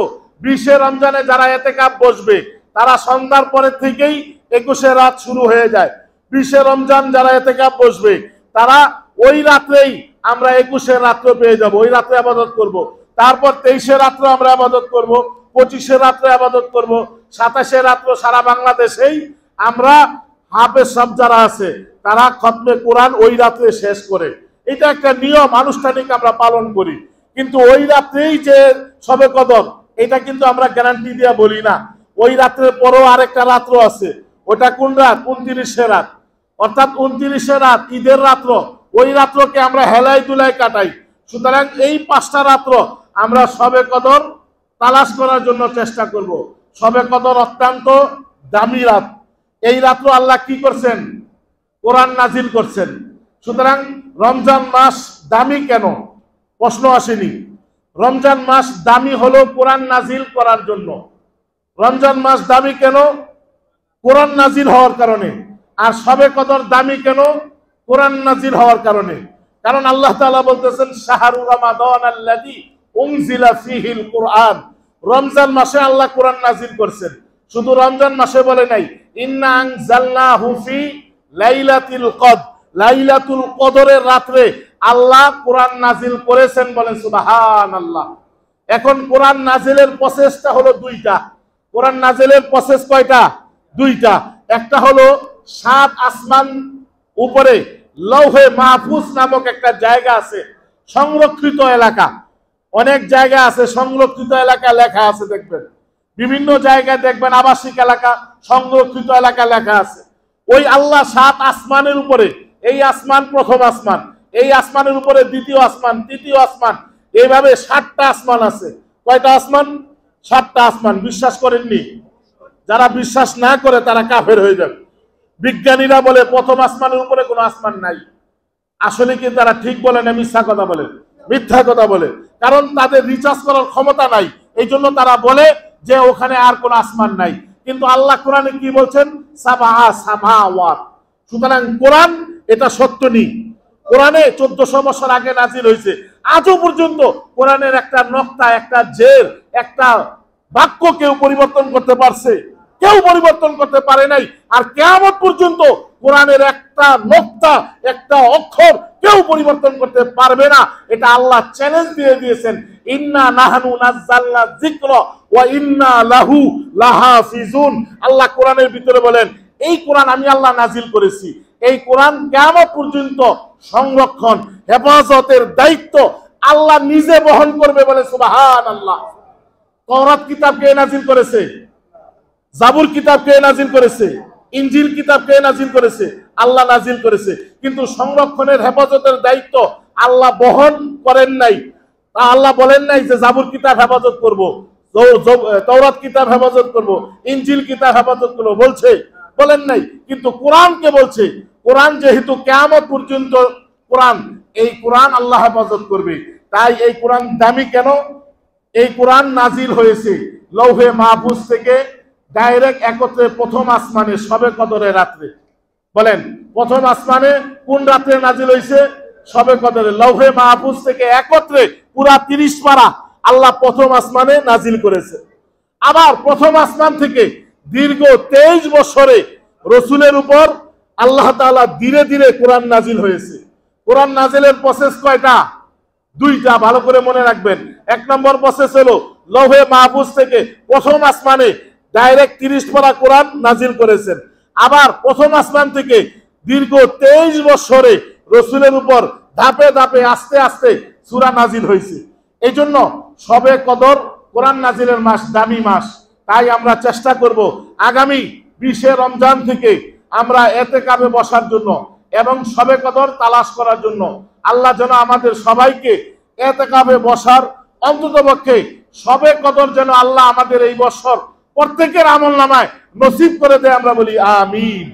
20শে রমজানে যারা এতেকাফ বসবে, তারা সন্ধ্যার পরের থেকেই 21শে রাত শুরু হয়ে যায়। 20শে রমজান যারা এতেকাফ বসবে, তারা ওই রাত্রেই আমরা 21শে রাত্র পেয়ে যাব, ওই রাত্রে আবাদত করব। তারপর 23শে রাত্রে আমরা আবাদত করব, 25শে রাত্রে আবাদত করব, 27শে রাত্র সারা বাংলাদেশেই আমরা হাফেজ সব যারা আছে তারা খতমে কোরআন ওই রাত্রে শেষ করে। এটা একটা নিয়ম, আনুষ্ঠানিক আমরা পালন করি। কিন্তু ওই রাত্রেই যে শবে কদর, এটা কিন্তু আমরা গ্যারান্টি দিয়ে বলি না। ওই রাত্রের পরও আরেকটা রাত্র আছে, ওটা কোন রাত? 29শে রাত, অর্থাৎ 29শে রাত, ঈদের রাত্র। ওই রাত্রকে আমরা হেলাই দুলাই কাটাই। সুতরাং এই 5টা রাত্র আমরা শবে কদর তালাশ করার জন্য চেষ্টা করব। শবে কদর অত্যন্ত দামি রাত। এই রাত্র আল্লাহ কি করছেন? কোরআন নাজিল করছেন। সুতরাং রমজান মাস দামি কেন? প্রশ্ন আসেনি। রমজান মাস দামি হলো কোরআন নাজিল করার জন্য। রমজান মাস দামি কেন? কোরআন নাজিল হওয়ার কারণে। আর শবে কদর দামি কেন? কোরআন নাজিল হওয়ার কারণে। কারণ আল্লাহ তাআলা বলতেছেন শাহরু রমাদান আল্লাযী উনজিলা ফীহিল কুরআন। রমজান মাসে আল্লাহ কোরআন নাজিল করছেন। শুধু রমজান মাসে বলে নাই, ইন্না আনজালনাহু ফি লাইলাতুল কদর। লাইলাতুল কদরের রাতে আল্লাহ কোরআন নাজিল করেছেন, বলেন সুবহানাল্লাহ। এখন কোরআন নাজিলের প্রসেসটা হলো 2টা। কোরআন নাজিলের প্রসেস কয়টা? 2টা। একটা হলো 7 আসমান উপরে লৌহে মাহফুজ নামক একটা জায়গা আছে, সংরক্ষিত এলাকা। অনেক জায়গা আছে সংরক্ষিত এলাকা লেখা আছে, দেখবেন বিভিন্ন জায়গায় দেখবেন আবাসিক এলাকা, সংরক্ষিত এলাকা লেখা আছে। ওই আল্লাহ 7 আসমানের উপরে, এই আসমান প্রথম আসমান, এই আসমানের উপরে দ্বিতীয় আসমান, তৃতীয় আসমান, এইভাবে 7টা আসমান আছে। কয়টা আসমান? 7টা আসমান। বিশ্বাস করেননি? যারা বিশ্বাস না করে তারা কাফের হয়ে যাবে। বিজ্ঞানীরা বলে প্রথম আসমানের উপরে কোনো আসমান নাই। আসলে কি তারা ঠিক বলে না মিথ্যা কথা বলে? মিথ্যা কথা বলে, কারণ তাদের রিচার্জ করার ক্ষমতা নাই। এই জন্য তারা বলে যে ওখানে আর কোন আসমান নাই। কিন্তু আল্লাহ কোরআনে কি বলছেন? সাবআ সামাওয়াত। সুতরাং কোরআন এটা সত্য নেই। কোরআনে 1400 বছর আগে নাজিল হয়েছে। আজও পর্যন্ত কোরআনের একটা নকতা, একটা জের, একটা বাক্য কেউ পরিবর্তন করতে পারছে? কেউ পরিবর্তন করতে পারে নাই। আর কিয়ামত পর্যন্ত কোরআনের একটা নকতা, একটা অক্ষর কেউ পরিবর্তন করতে পারবে না। এটা আল্লাহ চ্যালেঞ্জ দিয়ে দিয়েছেন, ইন্না নাহনু নাযালনা যিকরা ওয়া ইন্না লাহু লাহাফিজুন। আল্লাহ কোরআনের ভিতরে বলেন, এই কোরআন আমি আল্লাহ নাজিল করেছি। এই কোরআন কিয়ামত পর্যন্ত সংরক্ষণ, হেফাজতের দায়িত্ব আল্লাহ নিজে বহন করবে, বলে সুবহানাল্লাহ। তাওরাত কিতাব কে নাজিল করেছে? জাবুর কিতাব কে নাজিল করেছে? ইনজিল কিতাব কে নাজিল করেছে? আল্লাহ নাজিল করেছে। কিন্তু সংরক্ষণের হেফাজতের দায়িত্ব আল্লাহ বহন করেন নাই। আল্লাহ বলেন নাই যে জাবুর কিতাব হেফাজত করব, তাওরাত কিতাব হেফাজত করব, ইনজিল কিতাব হেফাজত করব, বলছে? বলেন নাই। কিন্তু কোরআনকে বলছে। কোরআন যেহেতু কিয়ামত পর্যন্ত কোরআন, এই কোরআন আল্লাহ হেফাজত করবে। তাই এই কোরআন দামি কেন? এই কোরআন নাজিল হয়েছে লৌহে মাহফুজ থেকে ডাইরেক্ট একত্রে প্রথম আসমানে শবে কদরের রাত্রে। বলেন প্রথম আসমানে কোন রাত্রে নাজিল হয়েছে? শবে কদরে। লৌহে মাহফুজ থেকে একত্রে পুরা 30 পারা আল্লাহ প্রথম আসমানে নাজিল করেছে। আবার প্রথম আসমান থেকে দীর্ঘ 23 বছরে রসুলের উপর আল্লাহ তাআলা ধীরে ধীরে কোরআন নাজিল হয়েছে। কোরআন নাজিলের প্রসেস কয়টা? 2টা। ভালো করে মনে রাখবেন। 1 নম্বর প্রসেস হলো লৌহে মাহফুজ থেকে প্রথম আসমানে ডাইরেক্ট 30 পারা কোরআন নাজিল করেছেন। আবার প্রথম আসমান থেকে দীর্ঘ 23 বছরে রসুলের উপর ধাপে ধাপে আস্তে আস্তে সূরা নাজিল হয়েছে। এই জন্য শবে কদর কোরআন নাজিলের মাস, দামি মাস। তাই আমরা চেষ্টা করব আগামী 20 রমজান থেকে আমরা এতেকাফে বসার জন্য এবং শবে কদর তালাশ করার জন্য। আল্লাহ যেন আমাদের সবাইকে এতেকাফে বসার, অন্ততপক্ষে শবে কদর যেন আল্লাহ আমাদের এই বছর প্রত্যেকের আমলনামায় নসিব করে দেয়, আমরা বলি আমিন।